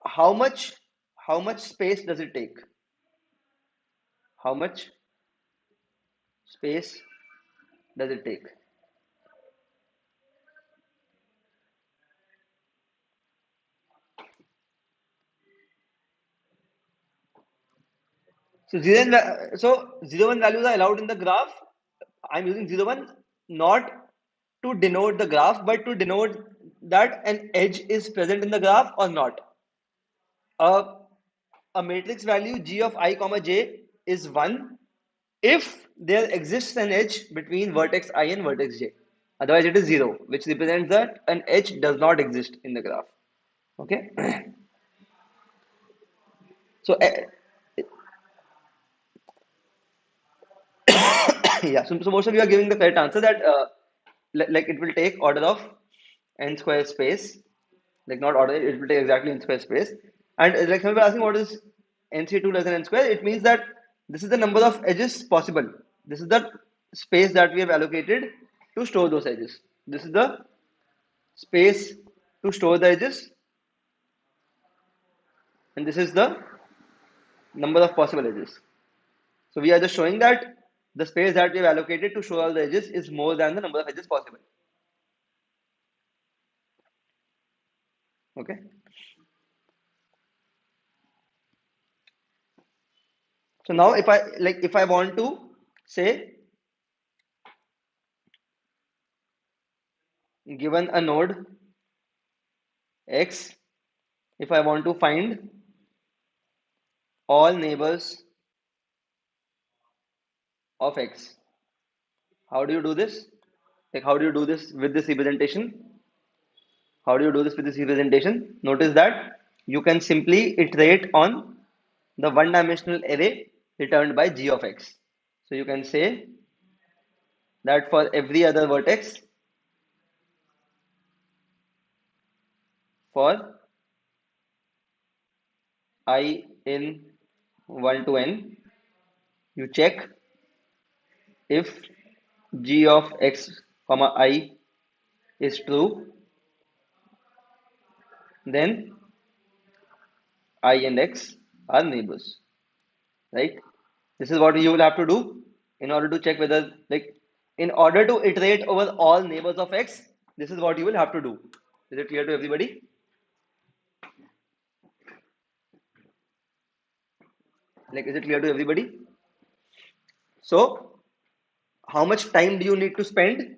how much how much space does it take? How much space does it take? So zero one values are allowed in the graph. I'm using zero one not to denote the graph, but to denote that an edge is present in the graph or not. A, a matrix value g of I comma j is 1 if there exists an edge between vertex I and vertex j. Otherwise, it is 0, which represents that an edge does not exist in the graph. Okay. So, yeah, so most of you are giving the correct answer that like it will take order of n square space, like not order, it will take exactly n square space. And like some people are asking what is nc2 less than n square, it means that this is the number of edges possible. This is the space that we have allocated to store those edges. This is the space to store the edges, and this is the number of possible edges. So we are just showing that the space that we have allocated to show all the edges is more than the number of edges possible. Okay. So now if I want to say, given a node X, if I want to find all neighbors of X, how do you do this? Like how do you do this with this representation? How do you do this with this representation? Notice that you can simply iterate on the one-dimensional array returned by g of x. So you can say that for every other vertex, for I in 1 to n, you check if g of x comma I is true, then I and x are neighbors, right? This is what you will have to do in order to check whether, like, in order to iterate over all neighbors of x, this is what you will have to do. Is it clear to everybody? Like, is it clear to everybody? So, how much time do you need to spend?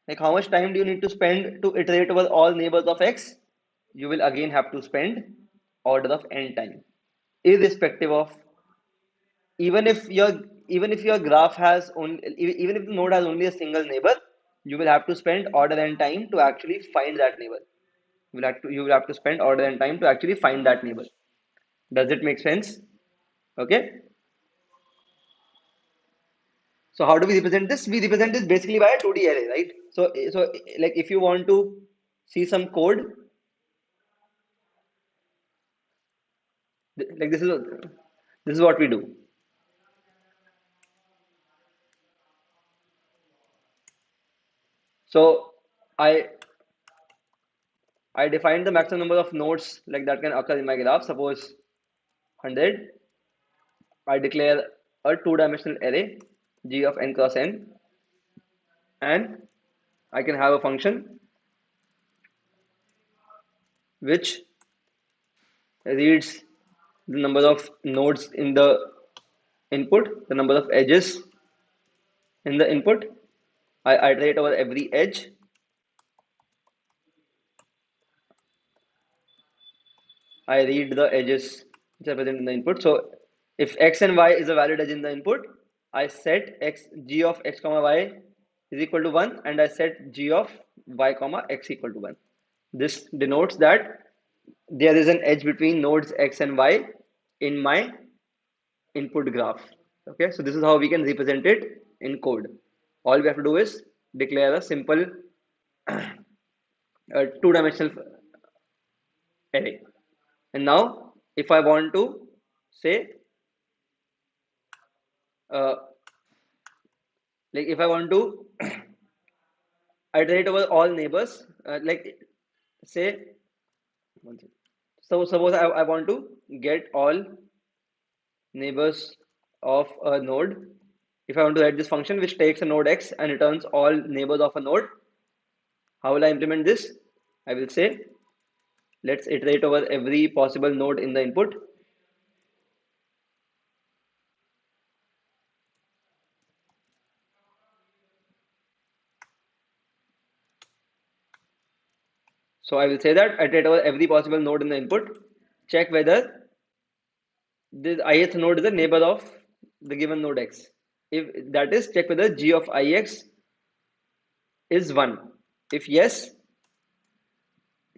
Like, how much time do you need to spend to iterate over all neighbors of x? You will again have to spend order of n time, irrespective of, even if your even if your graph has only even if the node has only a single neighbor, you will have to spend order n time to actually find that neighbor. You will have to spend order n time to actually find that neighbor. Does it make sense? Okay. So how do we represent this? We represent this basically by a 2D array, right? So like if you want to see some code, like this is what we do. So I I define the maximum number of nodes like that can occur in my graph. Suppose 100. I declare a two-dimensional array g of n cross n, and I can have a function which reads the number of nodes in the input, the number of edges in the input. I iterate over every edge. I read the edges which are present in the input. So if x and y is a valid edge in the input, I set g of x comma y is equal to 1, and I set g of y comma x equal to 1. This denotes that there is an edge between nodes x and y in my input graph. Okay, so this is how we can represent it in code. All we have to do is declare a simple two-dimensional array. And now, if I want to say, uh, like if I want to iterate over all neighbors, like say, one second. So suppose I want to get all neighbors of a node. If I want to write this function which takes a node x and returns all neighbors of a node, how will I implement this? I will say, let's iterate over every possible node in the input. So I will say that iterate over every possible node in the input, check whether this ith node is a neighbor of the given node x. If that is, check whether g of ix is 1. If yes,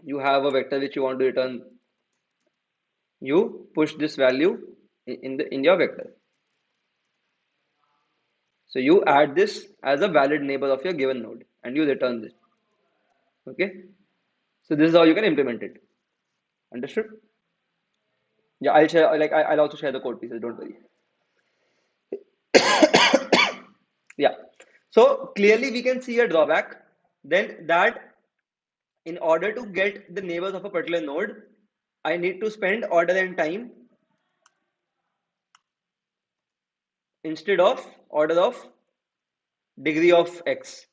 you have a vector which you want to return. You push this value in your vector. So you add this as a valid neighbor of your given node and you return this. Okay. So this is how you can implement it. Understood? Yeah, I'll share. I'll also share the code pieces. Don't worry. Yeah. So clearly we can see a drawback. Then that in order to get the neighbors of a particular node, I need to spend order n time instead of order of degree of x,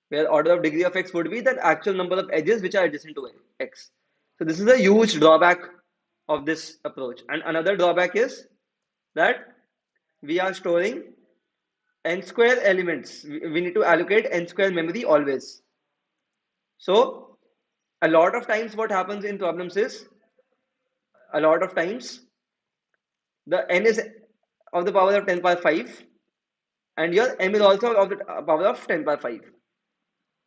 where order of degree of x would be the actual number of edges which are adjacent to x. So this is a huge drawback of this approach. And another drawback is that we are storing n square elements. We need to allocate n square memory always. So a lot of times what happens in problems is a lot of times the n is of the power of 10 power 5 and your m is also of the power of 10 power 5.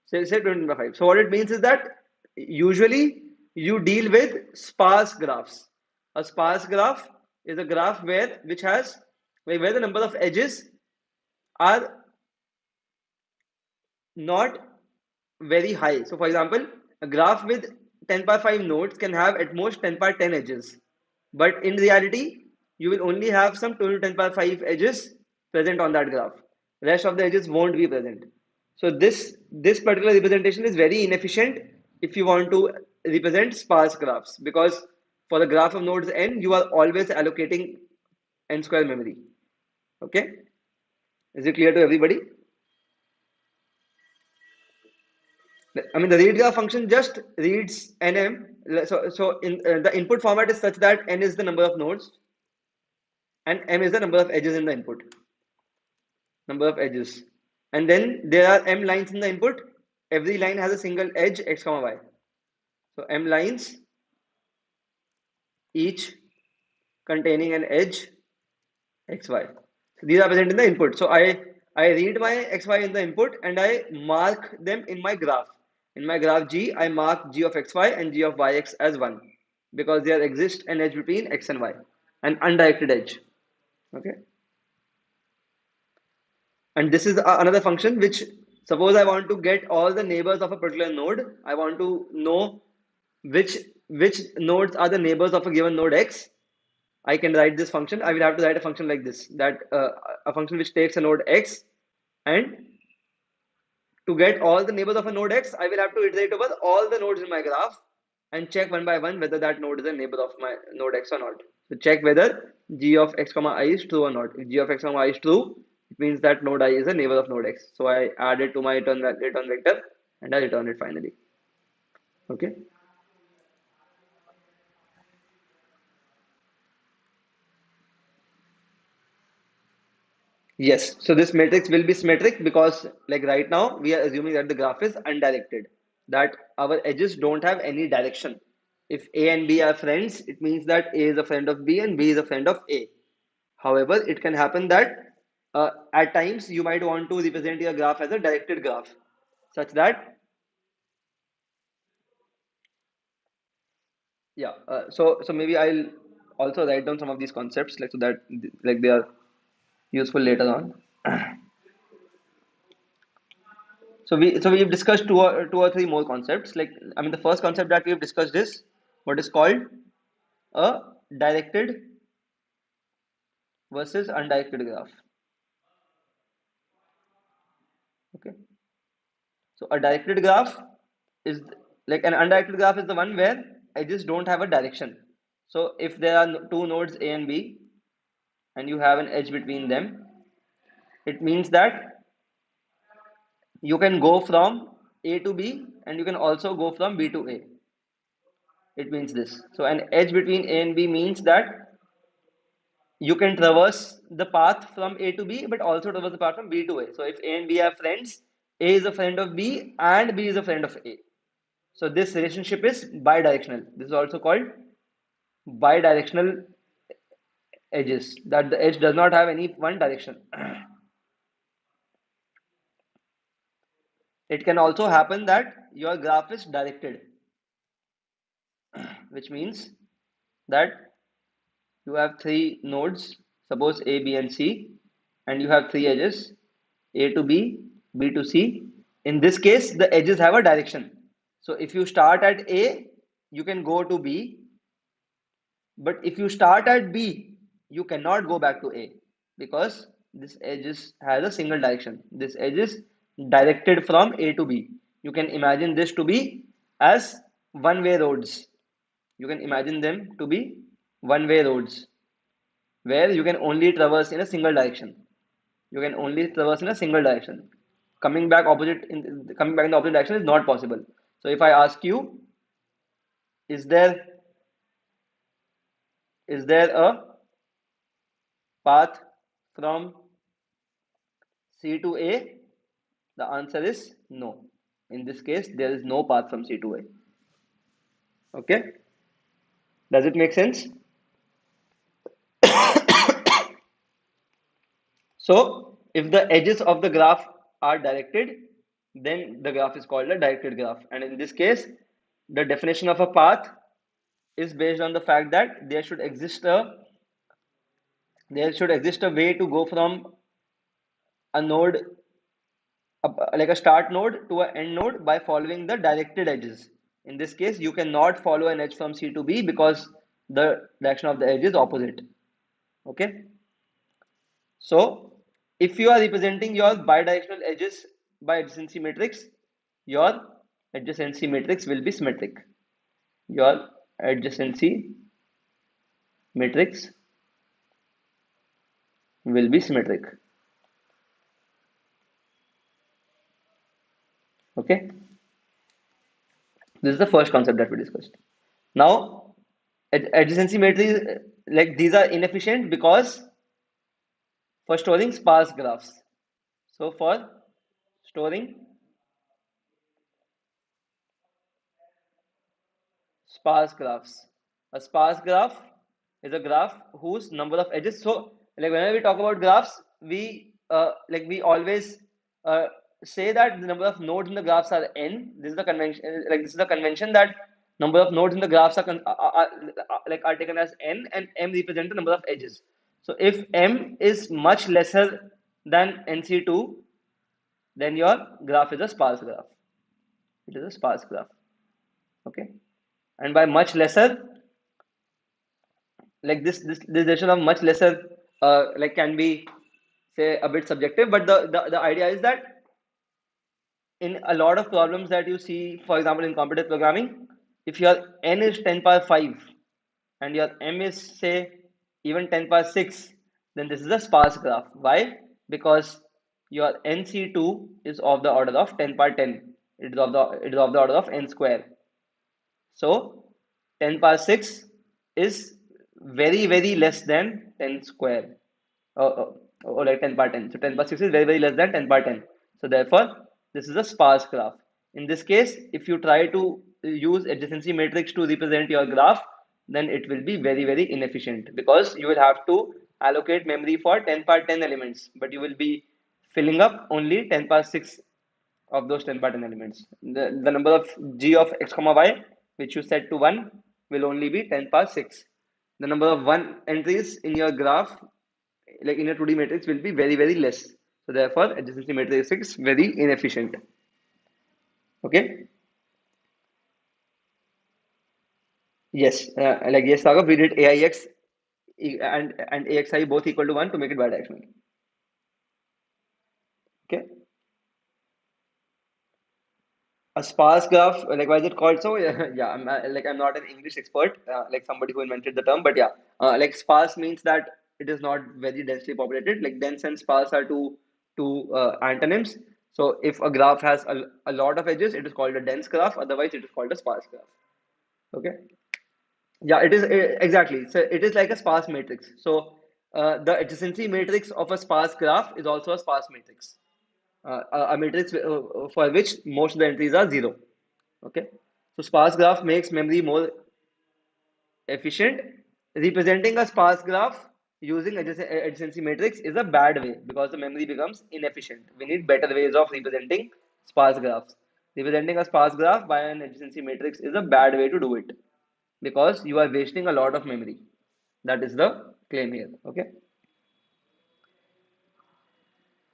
Say 20 by 5. So what it means is that usually you deal with sparse graphs. A sparse graph is a graph where the number of edges are not very high. So for example, a graph with 10 by 5 nodes can have at most 10 by 10 edges. But in reality, you will only have some 2 to 10 by 5 edges present on that graph. Rest of the edges won't be present. So this particular representation is very inefficient if you want to represent sparse graphs, because for the graph of nodes n, you are always allocating n square memory. Okay, is it clear to everybody? I mean, the read graph function just reads nm. So in the input format is such that n is the number of nodes and m is the number of edges in the input. Number of edges, and then there are m lines in the input. Every line has a single edge x comma y. So m lines, each containing an edge xy. So these are present in the input. So I read my xy in the input and I mark them in my graph. In my graph G, I mark G of xy and G of yx as 1 because there exists an edge between x and y, an undirected edge. Okay. And this is another function which, suppose I want to get all the neighbors of a particular node. I want to know which which nodes are the neighbors of a given node x. I can write this function. I will have to write a function like this, that a function which takes a node x, and to get all the neighbors of a node x, I will have to iterate over all the nodes in my graph and check one by one whether that node is a neighbor of my node x or not. So check whether g of x comma I is true or not. If g of x comma I is true, it means that node I is a neighbor of node x. So I add it to my return vector and I return it finally. Okay. Yes, so this matrix will be symmetric because, like right now, we are assuming that the graph is undirected, that our edges don't have any direction. If A and B are friends, it means that A is a friend of B and B is a friend of A. However, it can happen that at times you might want to represent your graph as a directed graph, such that, yeah. So maybe I'll also write down some of these concepts, like so that like they are useful later on. So we've discussed two or three more concepts. Like, I mean, the first concept that we've discussed is what is called a directed versus undirected graph. Okay. So a directed graph is like an undirected graph is the one where edges don't have a direction. So if there are two nodes A and B and you have an edge between them, it means that you can go from A to B and you can also go from B to A. It means this. So an edge between A and B means that you can traverse the path from A to B, but also traverse the path from B to A. So if A and B are friends, A is a friend of B and B is a friend of A. So this relationship is bidirectional. This is also called bidirectional edges, that the edge does not have any one direction. It can also happen that your graph is directed, which means that you have three nodes, suppose A, B, and C, and you have three edges, A to B, B to C. In this case, the edges have a direction. So if you start at A, you can go to B, but if you start at B, you cannot go back to A because this has a single direction. This edge is directed from A to B. You can imagine this to be as one-way roads. You can imagine them to be one-way roads where you can only traverse in a single direction. You can only traverse in a single direction. Coming back in the opposite direction is not possible. So if I ask you, is there a path from C to A? The answer is no. In this case, there is no path from C to A. Okay? Does it make sense? So, if the edges of the graph are directed, then the graph is called a directed graph. And in this case, the definition of a path is based on the fact that there should exist a way to go from a node, like a start node, to an end node by following the directed edges. In this case, you cannot follow an edge from C to B because the direction of the edge is opposite. Okay. So if you are representing your bidirectional edges by adjacency matrix, your adjacency matrix will be symmetric. Your adjacency matrix will be symmetric. Okay. This is the first concept that we discussed. Now, adjacency matrices, like, these are inefficient because for storing sparse graphs. So for storing sparse graphs, a sparse graph is a graph whose number of edges. So like whenever we talk about graphs, we always say that the number of nodes in the graphs are n. This is the convention. Like, this is the convention that number of nodes in the graphs are taken as n, and m represents the number of edges. So if m is much lesser than nc2, then your graph is a sparse graph. It is a sparse graph. Okay. And by much lesser, like, this definition of much lesser, like, can be, say, a bit subjective, but the idea is that in a lot of problems that you see, for example, in competitive programming, if your n is 10 power 5 and your m is, say, even 10 power 6, then this is a sparse graph. Why? Because your nc2 is of the order of 10 power 10. It is of the order of n square. So 10 power 6 is very, very less than 10 square, or like 10 power 10. So 10 power 6 is very, very less than 10 power 10. So therefore, this is a sparse graph. In this case, if you try to use adjacency matrix to represent your graph, then it will be very, very inefficient because you will have to allocate memory for 10 power 10 elements, but you will be filling up only 10 power 6 of those 10 pattern elements. The number of g of x comma y, which you set to 1, will only be 10 power 6. The number of 1 entries in your graph, like in your 2D matrix, will be very, very less. So therefore, adjacency matrix is very inefficient. Okay. Yes, like yes, Saga, we did AIX and AXI both equal to 1 to make it bidirectional. Okay. A sparse graph, like why is it called so? Yeah, I'm not an English expert, like somebody who invented the term, but yeah, like sparse means that it is not very densely populated. Like dense and sparse are two antonyms. So if a graph has a lot of edges, it is called a dense graph. Otherwise, it is called a sparse graph. Okay. Yeah, it is exactly. So it is like a sparse matrix. So the adjacency matrix of a sparse graph is also a sparse matrix. A matrix for which most of the entries are zero. Okay. So sparse graph makes memory more efficient. Representing a sparse graph using adjacency matrix is a bad way because the memory becomes inefficient. We need better ways of representing sparse graphs. Representing a sparse graph by an adjacency matrix is a bad way to do it because you are wasting a lot of memory. That is the claim here. Okay.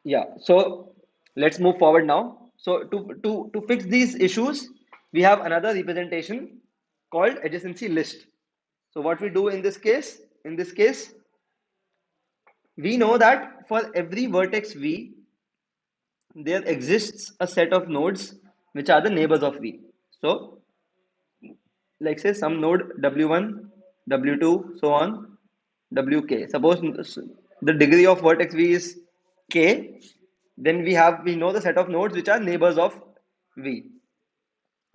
Yeah. So let's move forward now. So to fix these issues, we have another representation called adjacency list. So what we do in this case, we know that for every vertex V, there exists a set of nodes which are the neighbors of V. So like say some node W1, W2, so on, WK. Suppose the degree of vertex V is K, then we know the set of nodes which are neighbors of V.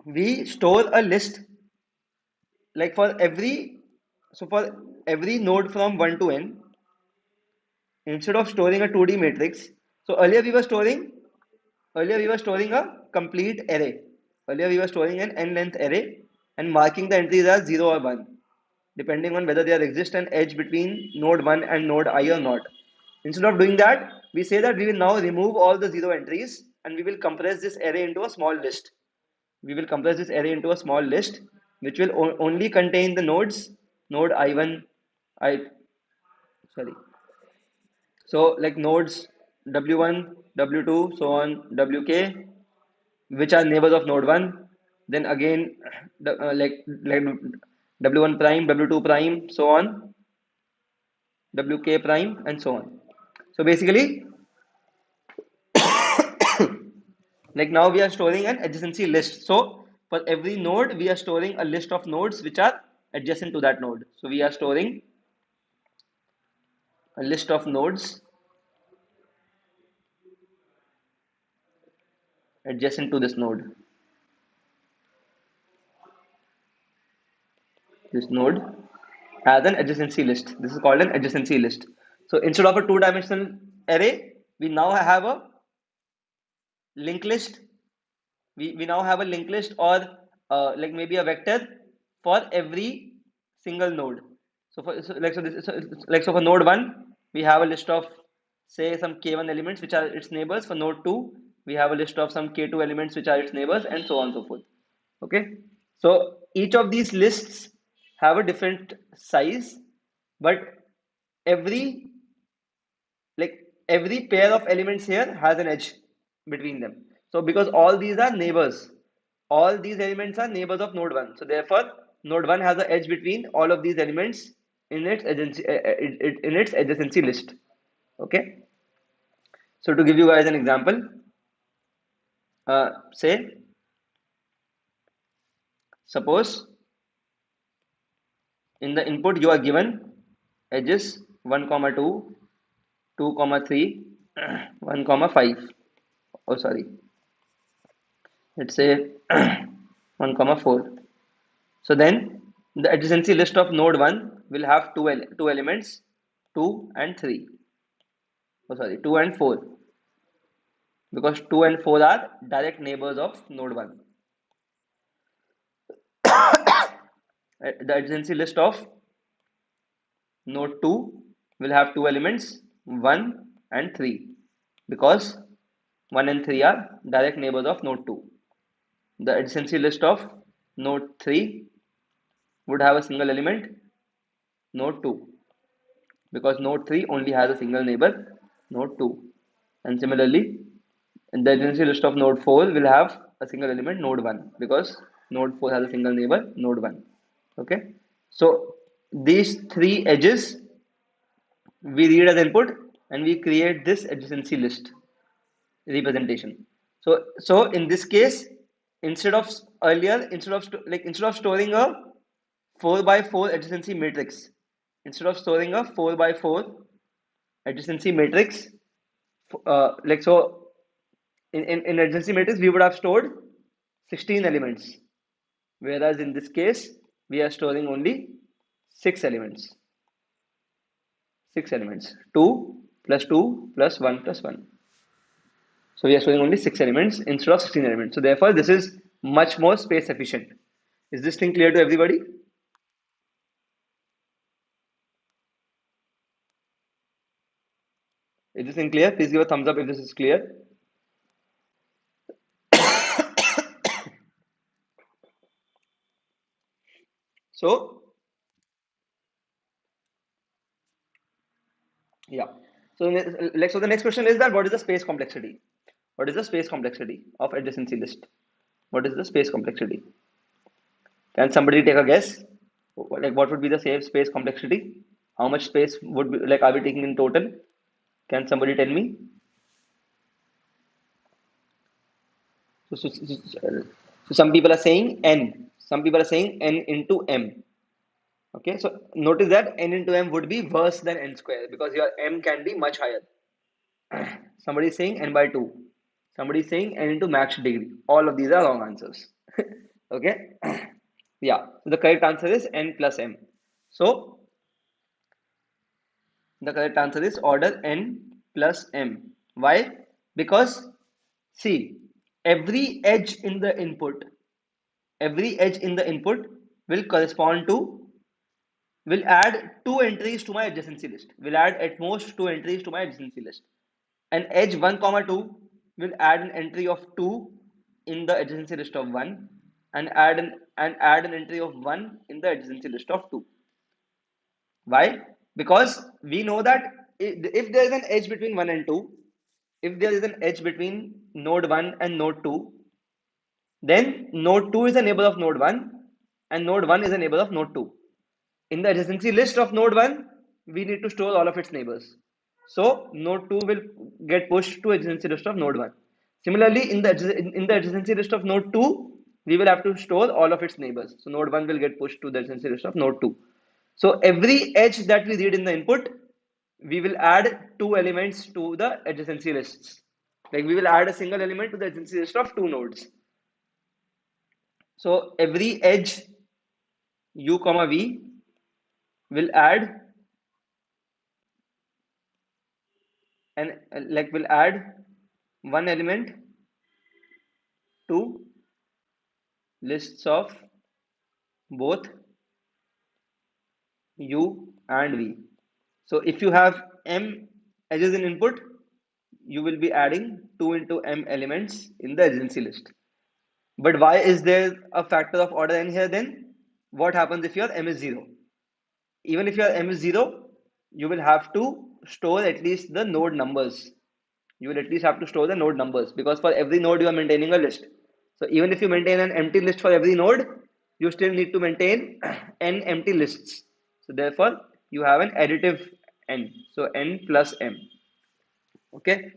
We store a list like for every node from 1 to n, instead of storing a 2D matrix. So earlier we were storing a complete array. Earlier we were storing an n length array and marking the entries as 0 or 1, depending on whether there exists an edge between node 1 and node I or not. Instead of doing that, we say that we will now remove all the 0 entries and we will compress this array into a small list. We will compress this array into a small list which will only contain the nodes, node I1, I sorry. So like nodes W1, W2, so on, WK, which are neighbors of node 1. Then again, like W1 prime, W2 prime, so on, WK prime, and so on. So basically, like now we are storing an adjacency list. So for every node, we are storing a list of nodes which are adjacent to that node. So we are storing a list of nodes adjacent to this node. This node has an adjacency list. This is called an adjacency list. So instead of a two-dimensional array, we now have a linked list. We now have a linked list or like maybe a vector for every single node. So for node 1, we have a list of say some k1 elements which are its neighbors. For node 2, we have a list of some k2 elements which are its neighbors, and so on and so forth. Okay. So each of these lists have a different size, but every like every pair of elements here has an edge between them. So because all these are neighbors, all these elements are neighbors of node 1. So therefore, node 1 has an edge between all of these elements in its adjacency list. Okay. So to give you guys an example, say suppose in the input you are given edges 1 comma 2, 2 comma 3, 1 comma 5. Oh sorry, let's say 1 comma 4. So then the adjacency list of node 1 will have two elements, 2 and 3. Oh sorry, 2 and 4, because 2 and 4 are direct neighbors of node 1. The adjacency list of node 2 will have two elements, 1 and 3, because 1 and 3 are direct neighbors of node 2. The adjacency list of node 3 would have a single element, node 2, because node 3 only has a single neighbor, node 2. And similarly, the adjacency list of node 4 will have a single element node 1 because node 4 has a single neighbor node 1. Okay, so these three edges we read as input and we create this adjacency list representation. So in this case, instead of earlier, instead of storing a 4 by 4 adjacency matrix, instead of storing a 4 by 4 adjacency matrix, like so in adjacency matrix we would have stored 16 elements, whereas in this case we are storing only six elements. Six elements. 2 plus 2 plus 1 plus 1. So we are showing only six elements instead of 16 elements. So therefore, this is much more space efficient. Is this thing clear to everybody? Is this thing clear? Please give a thumbs up if this is clear. So yeah. So the next question is that what is the space complexity? What is the space complexity of adjacency list? What is the space complexity? Can somebody take a guess? Like what would be the same space complexity? How much space would be like are we taking in total? Can somebody tell me? So some people are saying n. Some people are saying n into m. Okay, so notice that n into m would be worse than n square because your m can be much higher. Somebody is saying n by 2. Somebody is saying n into max degree. All of these are wrong answers. Okay, yeah. So the correct answer is n plus m. So the correct answer is order n plus m. Why? Because see, every edge in the input, every edge in the input will correspond to will add two entries to my adjacency list. Will add at most two entries to my adjacency list. And edge 1 comma 2 will add an entry of 2 in the adjacency list of 1 and add an entry of 1 in the adjacency list of 2. Why? Because we know that if there is an edge between 1 and 2, if there is an edge between node 1 and node 2, then node 2 is a neighbor of node 1 and node 1 is a neighbor of node 2. In the adjacency list of node 1, we need to store all of its neighbors. So node 2 will get pushed to adjacency list of node 1. Similarly, in the adjacency list of node 2, we will have to store all of its neighbors. So node 1 will get pushed to the adjacency list of node 2. So every edge that we read in the input, we will add two elements to the adjacency lists. Like we will add a single element to the adjacency list of two nodes. So every edge u comma v will add and like will add one element to lists of both u and v. So if you have m edges in input, you will be adding 2 into m elements in the adjacency list. But why is there a factor of order n here then? What happens if your m is 0? Even if your m is 0, you will have to store at least the node numbers. You will at least have to store the node numbers because for every node you are maintaining a list. So even if you maintain an empty list for every node, you still need to maintain n empty lists. So therefore, you have an additive n. So n plus m. Okay,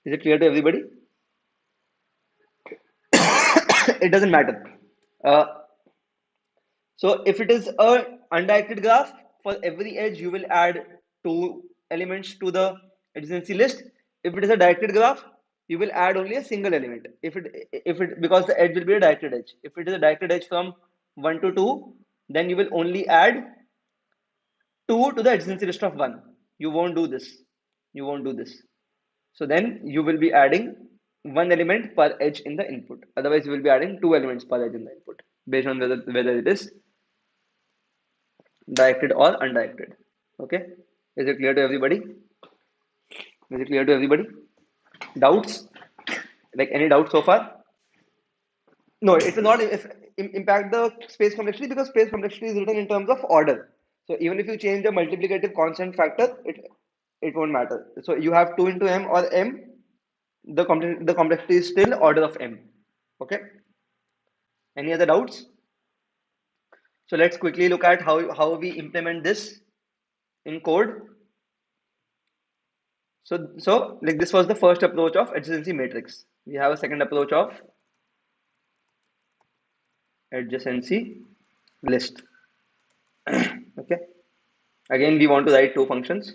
is it clear to everybody? It doesn't matter. Uh, So if it is a undirected graph, for every edge you will add two elements to the adjacency list. If it is a directed graph, you will add only a single element. If it because the edge will be a directed edge. If it is a directed edge from 1 to 2, then you will only add 2 to the adjacency list of 1. You won't do this. You won't do this. So then you will be adding one element per edge in the input. Otherwise, you will be adding two elements per edge in the input based on whether it is directed or undirected. Okay, is it clear to everybody? Is it clear to everybody? Doubts? Like any doubts so far? No, it will not impact the space complexity because space complexity is written in terms of order. So even if you change the multiplicative constant factor, it won't matter. So you have 2 into m or m, the complexity is still order of m. Okay. Any other doubts? So let's quickly look at how we implement this in code. So like this was the first approach of adjacency matrix. We have a second approach of adjacency list. Okay. Again, we want to write two functions.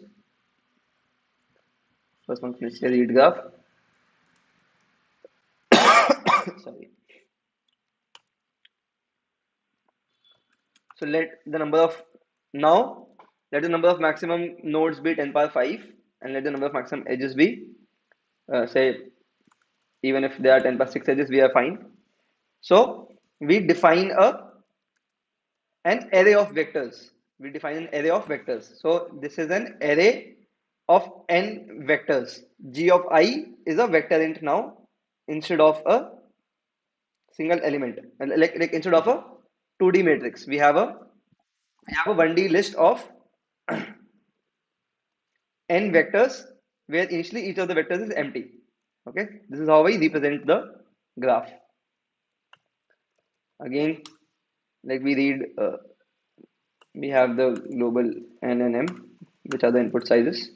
First function is read graph. Sorry. So now let the number of maximum nodes be 10 power 5, and let the number of maximum edges be say, even if there are 10 power 6 edges, we are fine. So we define an array of vectors. We define an array of vectors. So this is an array of n vectors. G of I is a vector int now instead of a single element. Like instead of a 2D matrix, we have a 1D list of n vectors where initially each of the vectors is empty. Okay, this is how we represent the graph. Again, like we have the global n and m, which are the input sizes.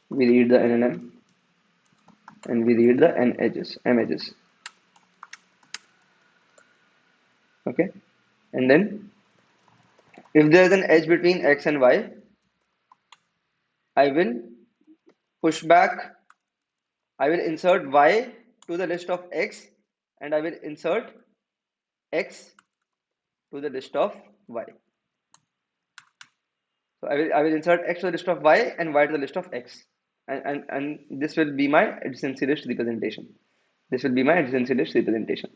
We read the n and m, and we read the m edges. Okay, and then if there is an edge between x and y, I will push back. I will insert y to the list of x, and I will insert x to the list of y. So I will insert x to the list of y and y to the list of x, and this will be my adjacency list representation. This will be my adjacency list representation.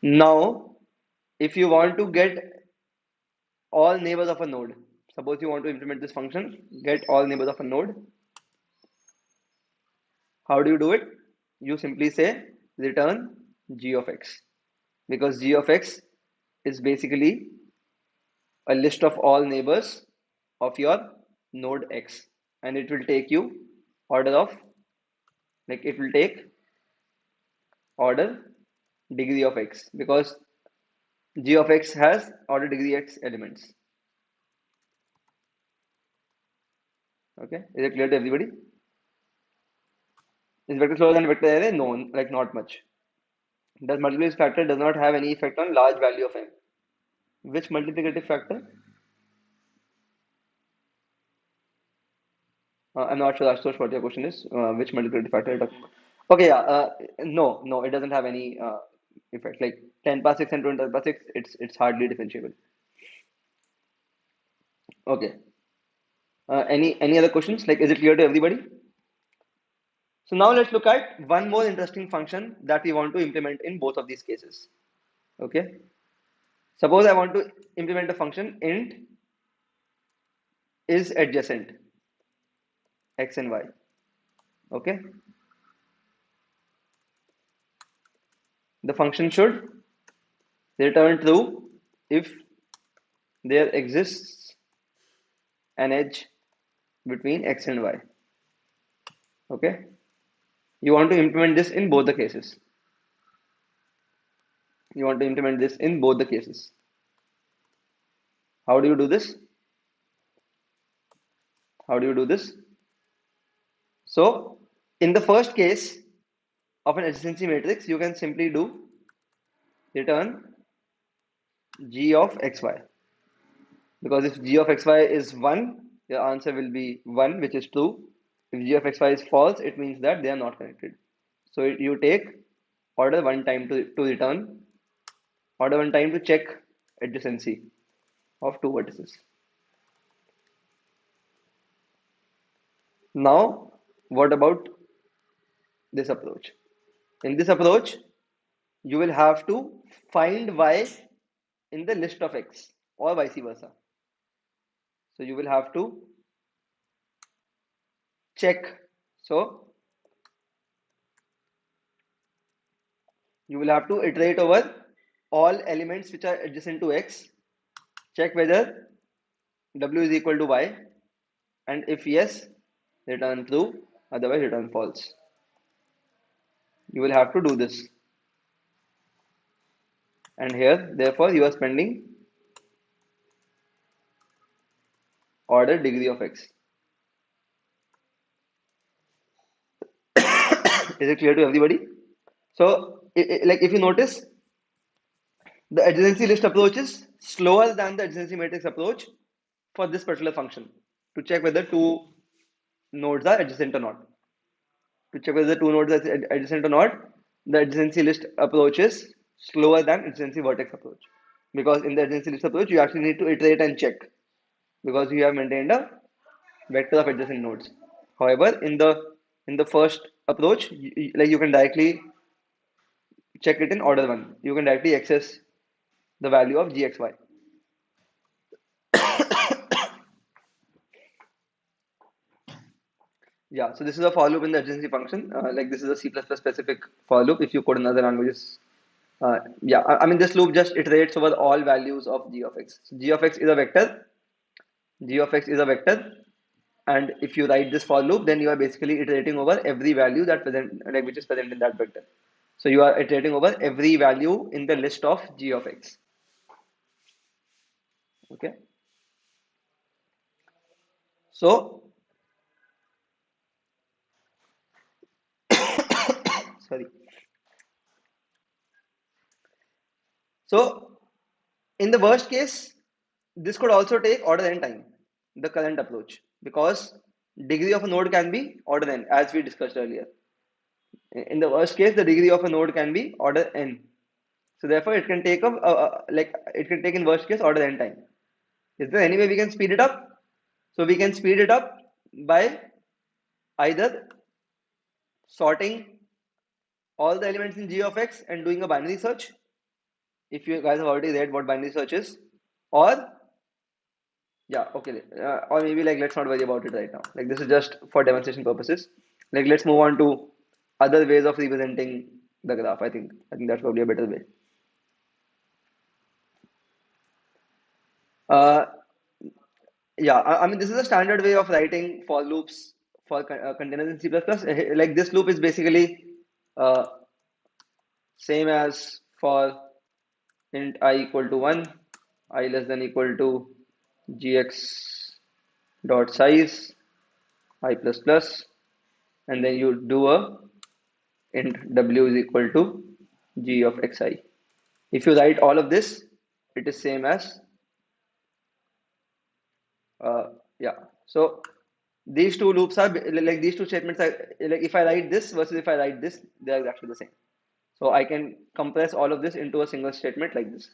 Now, if you want to get all neighbors of a node, suppose you want to implement this function, get all neighbors of a node. How do you do it? You simply say return g of x, because g of x is basically a list of all neighbors of your node x, and it will take you order of, like it will take order degree of x, because g of x has order degree x elements. Okay, is it clear to everybody? Is vector slower than vector array? No, like not much. Does multiplicative factor does not have any effect on large value of m? Which multiplicative factor? I'm not sure, Ashutosh, what your question is. Which multiplicative factor you're talking about? Okay, yeah. No, it doesn't have any effect. Like 10 power 6 and 20 power 6, it's hardly differentiable. Okay. Any other questions? Like, is it clear to everybody? So now let's look at one more interesting function that we want to implement in both of these cases. Okay. Suppose I want to implement a function int is adjacent x and y. Okay. The function should return true if there exists an edge between x and y. Okay. You want to implement this in both the cases. You want to implement this in both the cases. How do you do this? How do you do this? So, in the first case of an adjacency matrix, you can simply do return g of xy. Because if g of xy is 1, your answer will be 1, which is true. If g of xy is false, it means that they are not connected. So you take order one time to return, order one time to check adjacency of two vertices. Now, what about this approach? In this approach, you will have to find y in the list of x or vice versa. So you will have to check. So you will have to iterate over all elements which are adjacent to x, check whether w is equal to y, and if yes, return true, otherwise return false. You will have to do this. And here, therefore, you are spending order degree of x. Is it clear to everybody? So, like if you notice, the adjacency list approach is slower than the adjacency matrix approach for this particular function to check whether two nodes are adjacent or not. To check whether the two nodes are adjacent or not, the adjacency list approach is slower than adjacency vertex approach. Because in the adjacency list approach, you actually need to iterate and check because you have maintained a vector of adjacent nodes. However, in the first approach, like you can directly check it in order one. You can directly access the value of gxy. Yeah, so this is a for loop in the adjacency function. Like this is a C++ specific for loop. If you code in other languages, yeah, I mean this loop just iterates over all values of g of x. So g of x is a vector. G of x is a vector, and if you write this for loop, then you are basically iterating over every value that present, like which is present in that vector. So you are iterating over every value in the list of g of x. Okay. So sorry. So in the worst case, this could also take order n time, the current approach, because degree of a node can be order n, as we discussed earlier. In the worst case, the degree of a node can be order n. So therefore, it can take like it can take in worst case order n time. Is there any way we can speed it up? So we can speed it up by either sorting all the elements in g of x and doing a binary search, if you guys have already read what binary search is, or yeah, okay, or maybe like let's not worry about it right now. Like this is just for demonstration purposes. Like let's move on to other ways of representing the graph. I think that's probably a better way. Uh, yeah, I mean this is a standard way of writing for loops for containers in C++. Like this loop is basically uh, same as for int I equal to 1, I less than equal to gx dot size I plus plus, and then you do a int w is equal to g of xi. If you write all of this, it is same as yeah. So these two loops are like these two statements are like if I write this versus if I write this, they are actually the same. So I can compress all of this into a single statement like this.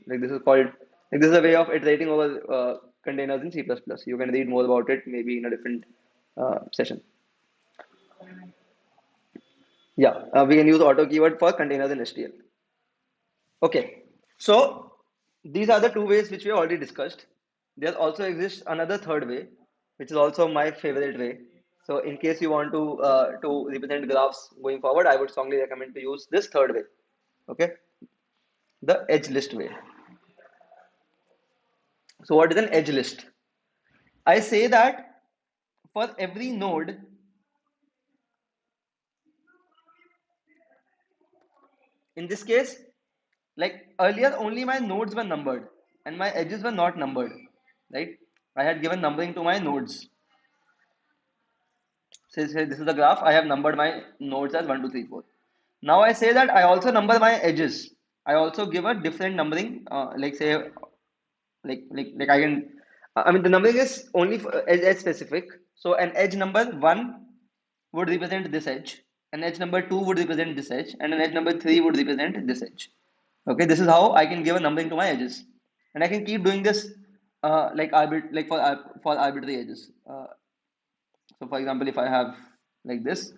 Like this is called like this is a way of iterating over containers in C++. You can read more about it maybe in a different session. Yeah, we can use auto keyword for containers in HTML. Okay, so these are the two ways which we already discussed. There also exists another third way, which is also my favorite way. So in case you want to represent graphs going forward, I would strongly recommend to use this third way. Okay, the edge list way. So what is an edge list? I say that for every node, in this case, like earlier, only my nodes were numbered and my edges were not numbered, right? I had given numbering to my nodes. Say this is the graph. I have numbered my nodes as 1, 2, 3, 4. Now I say that I also number my edges. I also give a different numbering, like say, like I can. I mean, the numbering is only for edge specific. So an edge number one would represent this edge, an edge number two would represent this edge, and an edge number three would represent this edge. Okay, this is how I can give a numbering to my edges, and I can keep doing this like for arbitrary edges. So for example, if I have like this,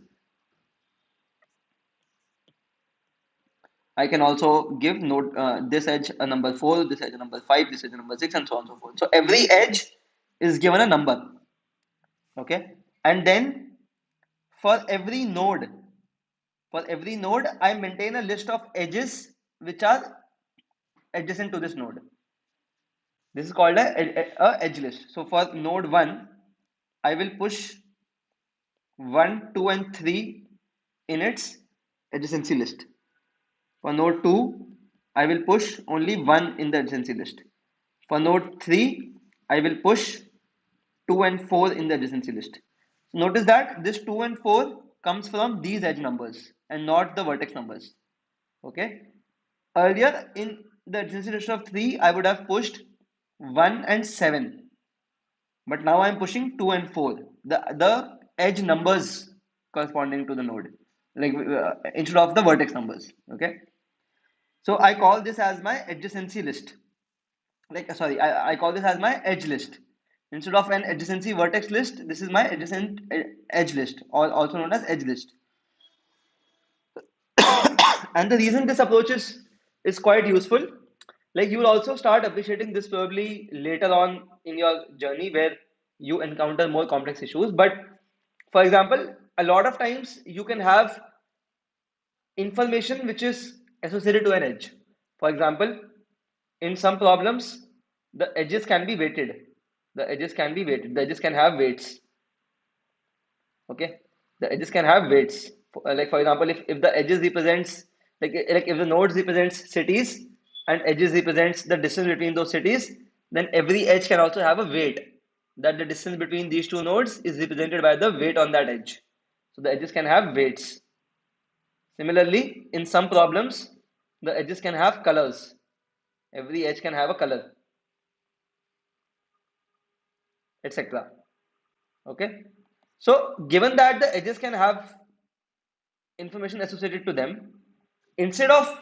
I can also give node this edge a number 4, this edge a number 5, this edge a number 6, and so on and so forth. So every edge is given a number. Okay, and then for every node, I maintain a list of edges which are adjacent to this node. This is called a edge list. So for node 1, I will push 1, 2, and 3 in its adjacency list. For node 2, I will push only 1 in the adjacency list. For node 3, I will push 2 and 4 in the adjacency list. So notice that this 2 and 4 comes from these edge numbers and not the vertex numbers. Okay. Earlier in the adjacency list of 3, I would have pushed 1 and 7. But now I'm pushing 2 and 4. The edge numbers corresponding to the node. Like instead of the vertex numbers. Okay. So I call this as my adjacency list. I call this as my edge list. Instead of an adjacency vertex list, this is my adjacent edge list, or also known as edge list. And the reason this approach is quite useful, like you will also start appreciating this probably later on in your journey where you encounter more complex issues. But for example, a lot of times you can have information which is associated to an edge. For example, in some problems, the edges can be weighted. The edges can be weighted. The edges can have weights. Okay, the edges can have weights. Like for example, if the edges represents like if the nodes represents cities and edges represents the distance between those cities, then every edge can also have a weight. That the distance between these two nodes is represented by the weight on that edge. So the edges can have weights. Similarly, in some problems, the edges can have colors. Every edge can have a color, etc. Okay. So, given that the edges can have information associated to them, instead of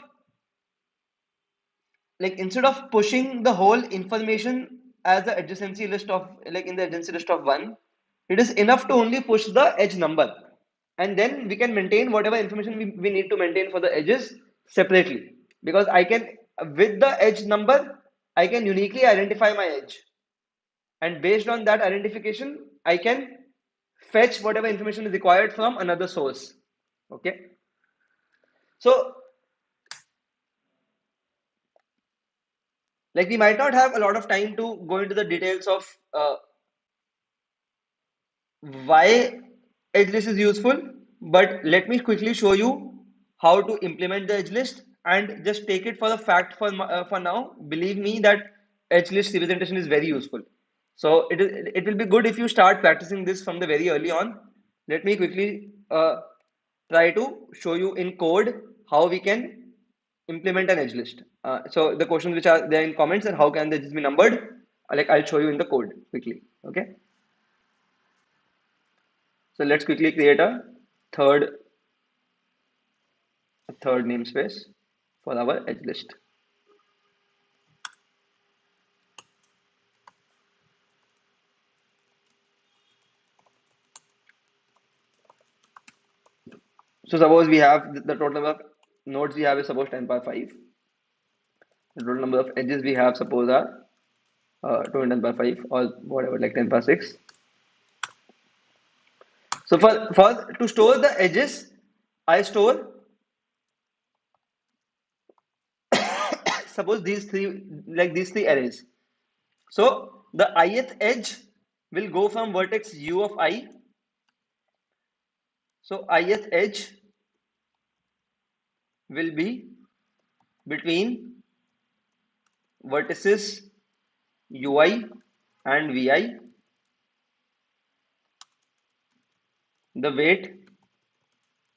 instead of pushing the whole information as the adjacency list of in the adjacency list of one, it is enough to only push the edge number, and then we can maintain whatever information we need to maintain for the edges separately, because I can, with the edge number, I can uniquely identify my edge, and based on that identification I can fetch whatever information is required from another source. Okay, so we might not have a lot of time to go into the details of why edge list is useful, but let me quickly show you how to implement the edge list, and just take it for a fact for now. Believe me that edge list representation is very useful. So it will be good if you start practicing this from the very early on. Let me quickly try to show you in code how we can implement an edge list. So the questions which are there in comments and how can the edges be numbered, I'll show you in the code quickly. Okay. So let's quickly create third a third namespace for our edge list. So suppose we have the total number of nodes we have is suppose 10 power 5. The total number of edges we have suppose are 2 and 10 power 5 or whatever, like 10 power 6. So for to store the edges, I store suppose these three arrays. So the ith edge will go from vertex u of I. So ith edge will be between vertices ui and vi. The weight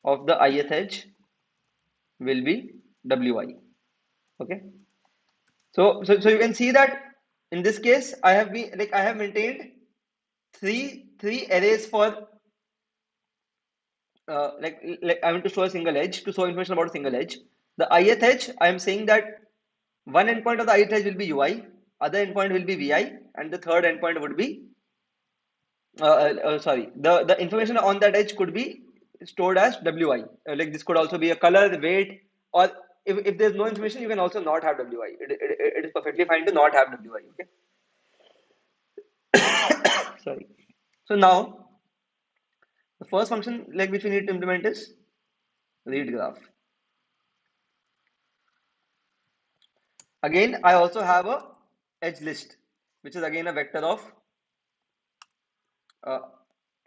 of the ith edge will be wi. Okay. So you can see that in this case I have maintained three arrays for I want to show a single edge, to show information about a single edge. The ith edge, I am saying that one endpoint of the ith edge will be ui, other endpoint will be vi, and the third endpoint would be sorry, the information on that edge could be stored as wi. This could also be a color, the weight, or if there's no information, you can also not have wi. It is perfectly fine to not have wi. Okay. Sorry. So now the first function which we need to implement is read graph. Again, I also have a edge list, which is again a vector of uh,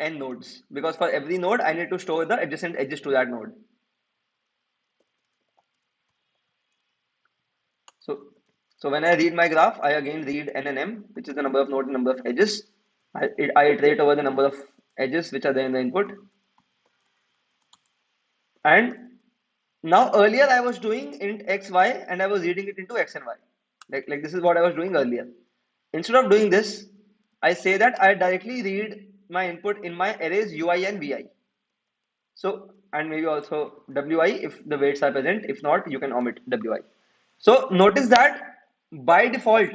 n nodes, because for every node I need to store the adjacent edges to that node. So, so when I read my graph, I again read n and m, which is the number of nodes and number of edges. I iterate over the number of edges which are there in the input. And now earlier I was doing int x, y, and I was reading it into x and y. Like this is what I was doing earlier. Instead of doing this, I say that I directly read my input in my arrays ui and vi. So, and maybe also wi if the weights are present. If not, you can omit wi. So notice that by default,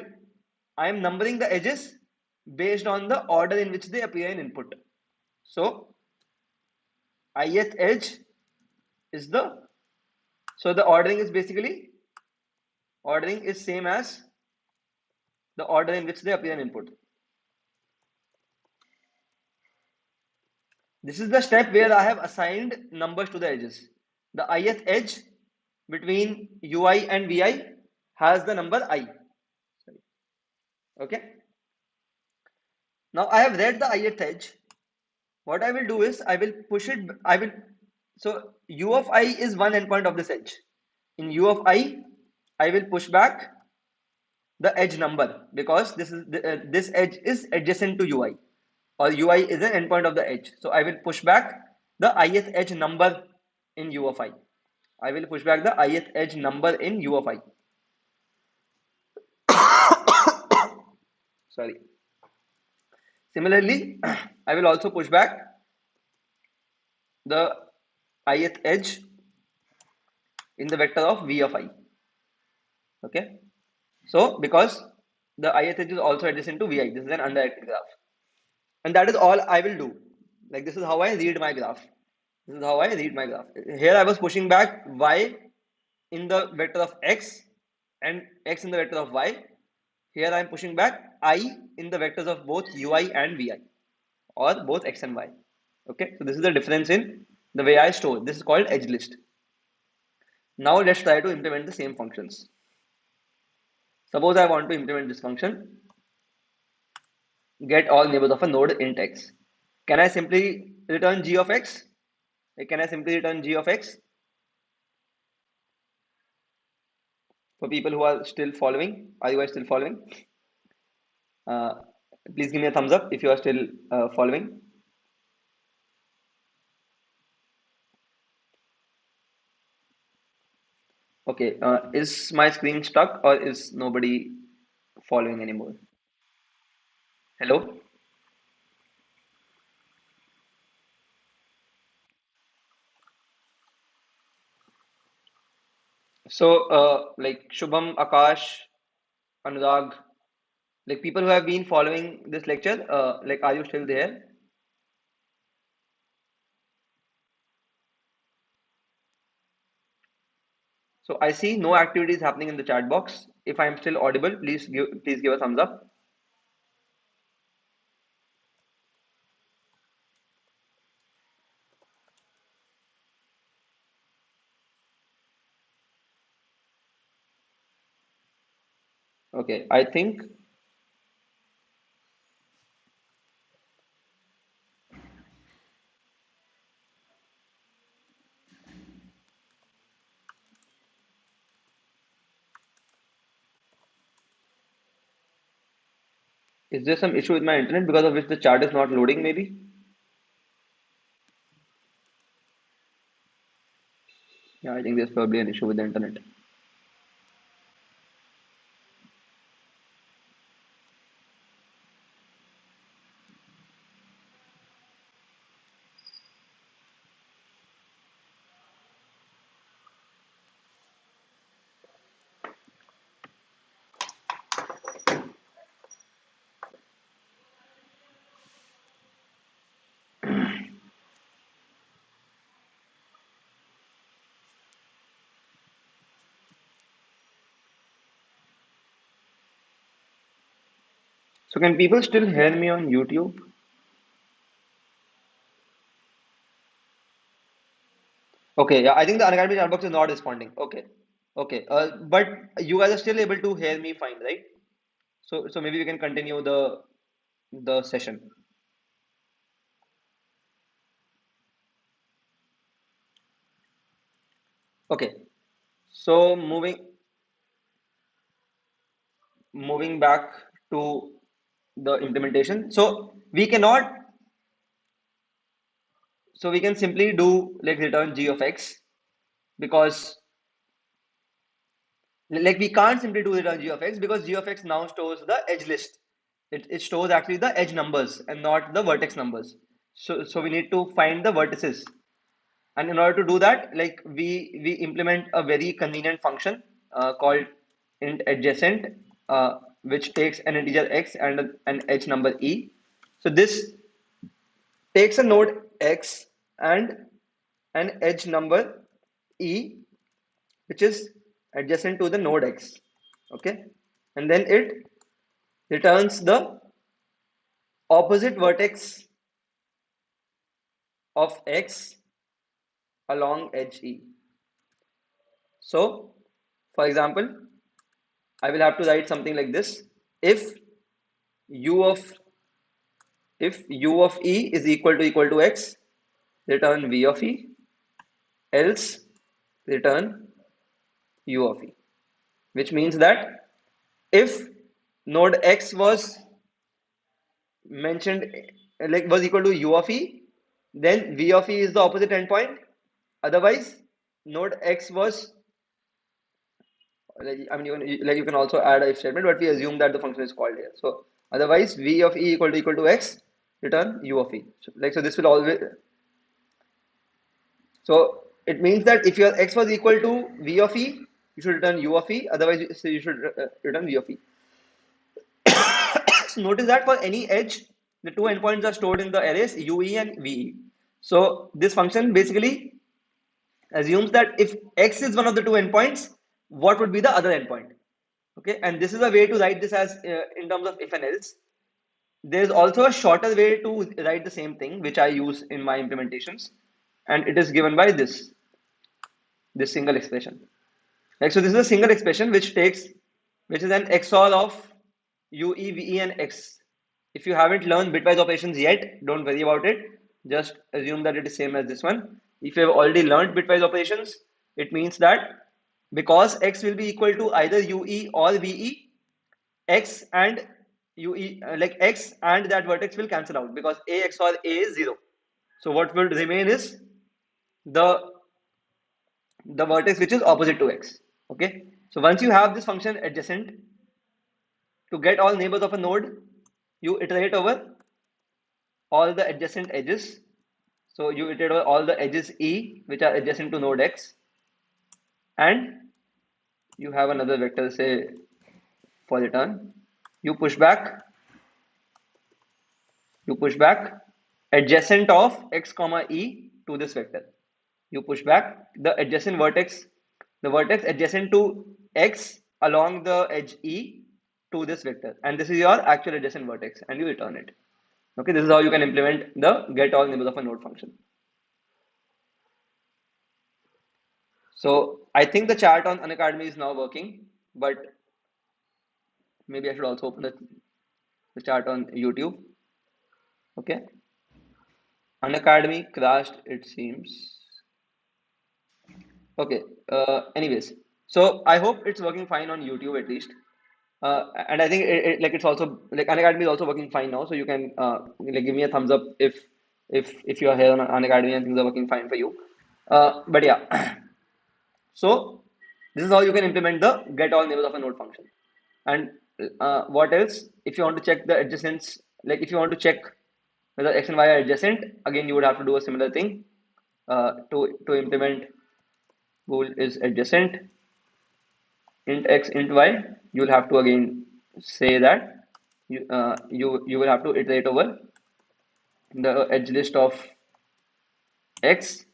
I am numbering the edges based on the order in which they appear in input. So ith edge is the, so the ordering is basically, ordering is same as the order in which they appear in input. This is the step where I have assigned numbers to the edges. The ith edge between ui and vi has the number I. Okay. Now I have read the ith edge. What I will do is I will push it. So u of I is one endpoint of this edge. In u of I will push back the edge number because this edge is adjacent to ui, or ui is an endpoint of the edge. So I will push back the ith edge number in u of I. I will push back the ith edge number in u of I. Sorry. Similarly, I will also push back the ith edge in the vector of v of I. Okay. So because the ith edge is also adjacent to vi, this is an undirected graph. And that is all I will do. Like this is how I read my graph. This is how I read my graph. Here I was pushing back y in the vector of x and x in the vector of y. Here I am pushing back I in the vectors of both ui and vi, or both x and y. Okay, so this is the difference in the way I store. This is called edge list. Now let's try to implement the same functions. Suppose I want to implement this function, get all neighbors of a node int x. Can I simply return g of x? Can I simply return g of x? For people who are still following, are you guys still following? Uh, Please give me a thumbs up if you are still following. Okay, is my screen stuck or is nobody following anymore? Hello? So, like Shubham, Akash, Anurag, like people who have been following this lecture, like are you still there? So I see no activities happening in the chat box. If I'm still audible, please give a thumbs up. Okay, I think, is there some issue with my internet because of which the chat is not loading maybe? Yeah, I think there's probably an issue with the internet. So can people still hear me on YouTube? Okay, yeah, I think the Unacademy chat box is not responding. Okay, okay, but you guys are still able to hear me fine, right? So maybe we can continue the session. Okay, so moving. moving back to the implementation. So we can simply do like return g of x, because like we can't simply do return g of x because g of x now stores the edge list. It stores actually the edge numbers and not the vertex numbers. So we need to find the vertices. And in order to do that, like we implement a very convenient function called int adjacent, which takes an integer x and an edge number e. So this takes a node x and an edge number e, which is adjacent to the node x. Okay, and then it returns the opposite vertex of x along edge e. So, for example, I will have to write something like this: if u of e is equal to x, return v of e, else return u of e. Which means that if node x was mentioned, like was equal to u of e, then v of e is the opposite endpoint. Otherwise, node x was, like, I mean, you can also add a if statement, but we assume that the function is called here. So otherwise, v of e equal to x, return u of e. So this will always, so it means that if your x was equal to v of e, you should return u of e. Otherwise, you should return v of e. So notice that for any edge, the two endpoints are stored in the arrays ue and ve. So this function basically assumes that if x is one of the two endpoints, what would be the other endpoint? Okay, and this is a way to write this as in terms of if and else. There is also a shorter way to write the same thing, which I use in my implementations, and it is given by this single expression. Like, so this is a single expression which is an XOR of U, E, V, E, and X. If you haven't learned bitwise operations yet, don't worry about it. Just assume that it is same as this one. If you have already learned bitwise operations, it means that because X will be equal to either UE or VE, X and UE, like X and that vertex will cancel out because A XOR A is 0. So what will remain is the the vertex which is opposite to x. Okay, so once you have this function adjacent, to get all neighbors of a node, you iterate over all the adjacent edges. So you iterate over all the edges e which are adjacent to node x, and you have another vector, say for return. You push back adjacent of x comma e to this vector. You push back the adjacent vertex, the vertex adjacent to x along the edge e to this vector, and this is your actual adjacent vertex, and you return it. Okay, this is how you can implement the get all neighbors of a node function. So I think the chat on Unacademy is now working, but maybe I should also open the chat on YouTube. Okay, Unacademy crashed, it seems. Okay. Anyways, so I hope it's working fine on YouTube at least. And I think like it's also like Unacademy is also working fine now. So you can like give me a thumbs up if you are here on Unacademy and things are working fine for you. But yeah, so this is how you can implement the get all neighbors of a node function. And what else? If you want to check the adjacents, like if you want to check whether x and y are adjacent, again you would have to do a similar thing to implement bool is adjacent int x int y. You'll have to again say that you will have to iterate over the edge list of x,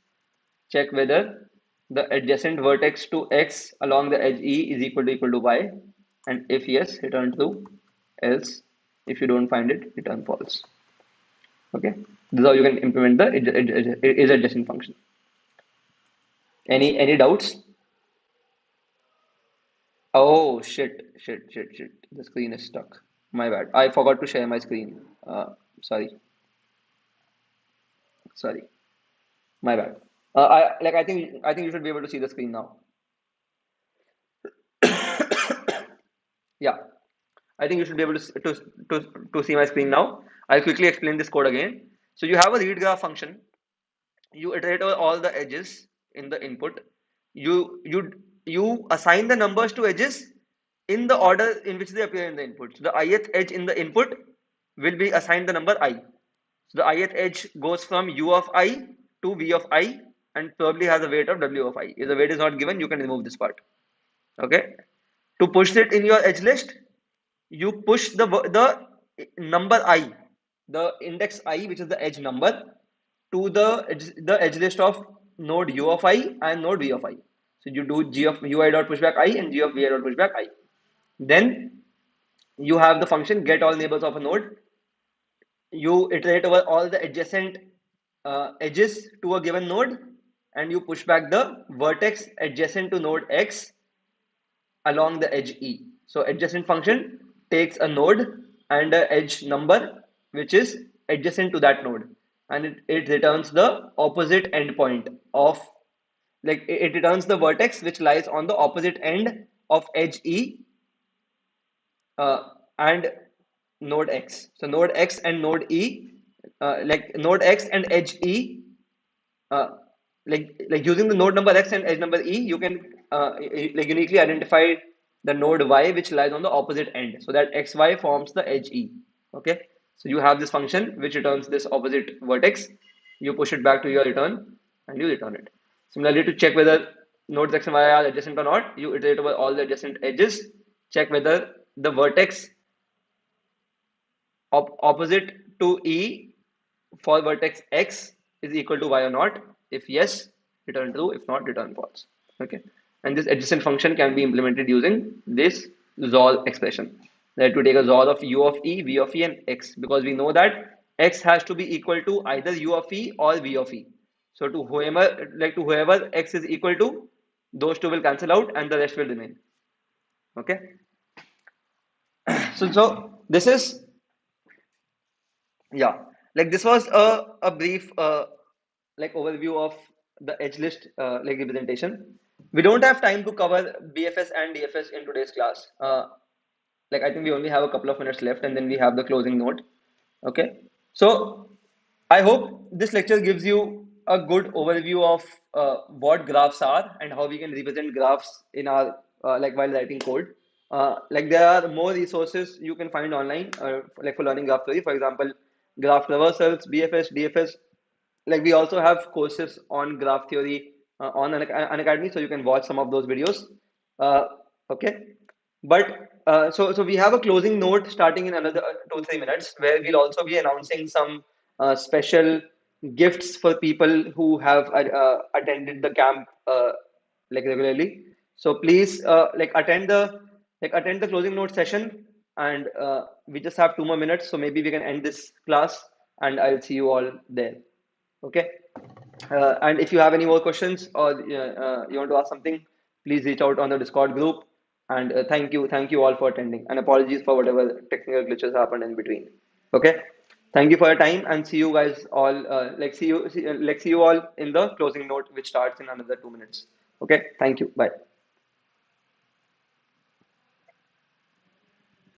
check whether the adjacent vertex to x along the edge e is equal to y, and if yes, return true, else if you don't find it, return false. Okay, this is how you can implement the is adjacent function. Any doubts? Oh shit. The screen is stuck. My bad. I forgot to share my screen. Sorry. Sorry. My bad. I think you should be able to see the screen now. Yeah. I think you should be able to see my screen now. I'll quickly explain this code again. So you have a read graph function. You iterate over all the edges in the input. You assign the numbers to edges in the order in which they appear in the input. So the ith edge in the input will be assigned the number I. So the ith edge goes from u of I to v of I and probably has a weight of w of I. If the weight is not given, you can remove this part. Okay. To push it in your edge list, you push the number I, the index I, which is the edge number, to the edge list of node u of I and node v of I. So you do g of ui dot pushback I and g of vi dot pushback I. Then you have the function get all neighbors of a node. You iterate over all the adjacent edges to a given node, and you push back the vertex adjacent to node x along the edge E. So adjacent function takes a node and a edge number which is adjacent to that node, and it returns the opposite endpoint of, like it returns the vertex which lies on the opposite end of edge E uh, and node X. So node X and node E, like node X and edge E, uh, like using the node number X and edge number E, you can like uniquely identify the node Y which lies on the opposite end. So that XY forms the edge E. Okay. So you have this function which returns this opposite vertex. You push it back to your return and you return it. Similarly, to check whether nodes X and Y are adjacent or not, you iterate over all the adjacent edges, check whether the vertex opposite to E for vertex X is equal to Y or not. If yes, return true. If not, return false. Okay. And this adjacent function can be implemented using this ZOL expression. That to take a ZOL of U of E, V of E, and X, because we know that X has to be equal to either U of E or V of E. So to whoever X is equal to, those two will cancel out and the rest will remain. Okay. So this is, yeah, like this was a brief like overview of the edge list like representation. We don't have time to cover BFS and DFS in today's class. Like I think we only have a couple of minutes left and then we have the closing note. Okay. So I hope this lecture gives you a good overview of what graphs are and how we can represent graphs in our like while writing code. Like there are more resources you can find online, like for learning graph theory. For example, graph traversals, BFS, DFS. Like we also have courses on graph theory on an academy, so you can watch some of those videos. Uh, okay, but so we have a closing note starting in another 2 3 minutes, where we'll also be announcing some special gifts for people who have attended the camp like regularly. So please attend the closing note session, and we just have 2 more minutes, so maybe we can end this class, and I'll see you all there. Okay. And if you have any more questions or you want to ask something, please reach out on the Discord group. And thank you all for attending. And apologies for whatever technical glitches happened in between. Okay. Thank you for your time, and see you guys all. See you all in the closing note, which starts in another 2 minutes. Okay. Thank you. Bye.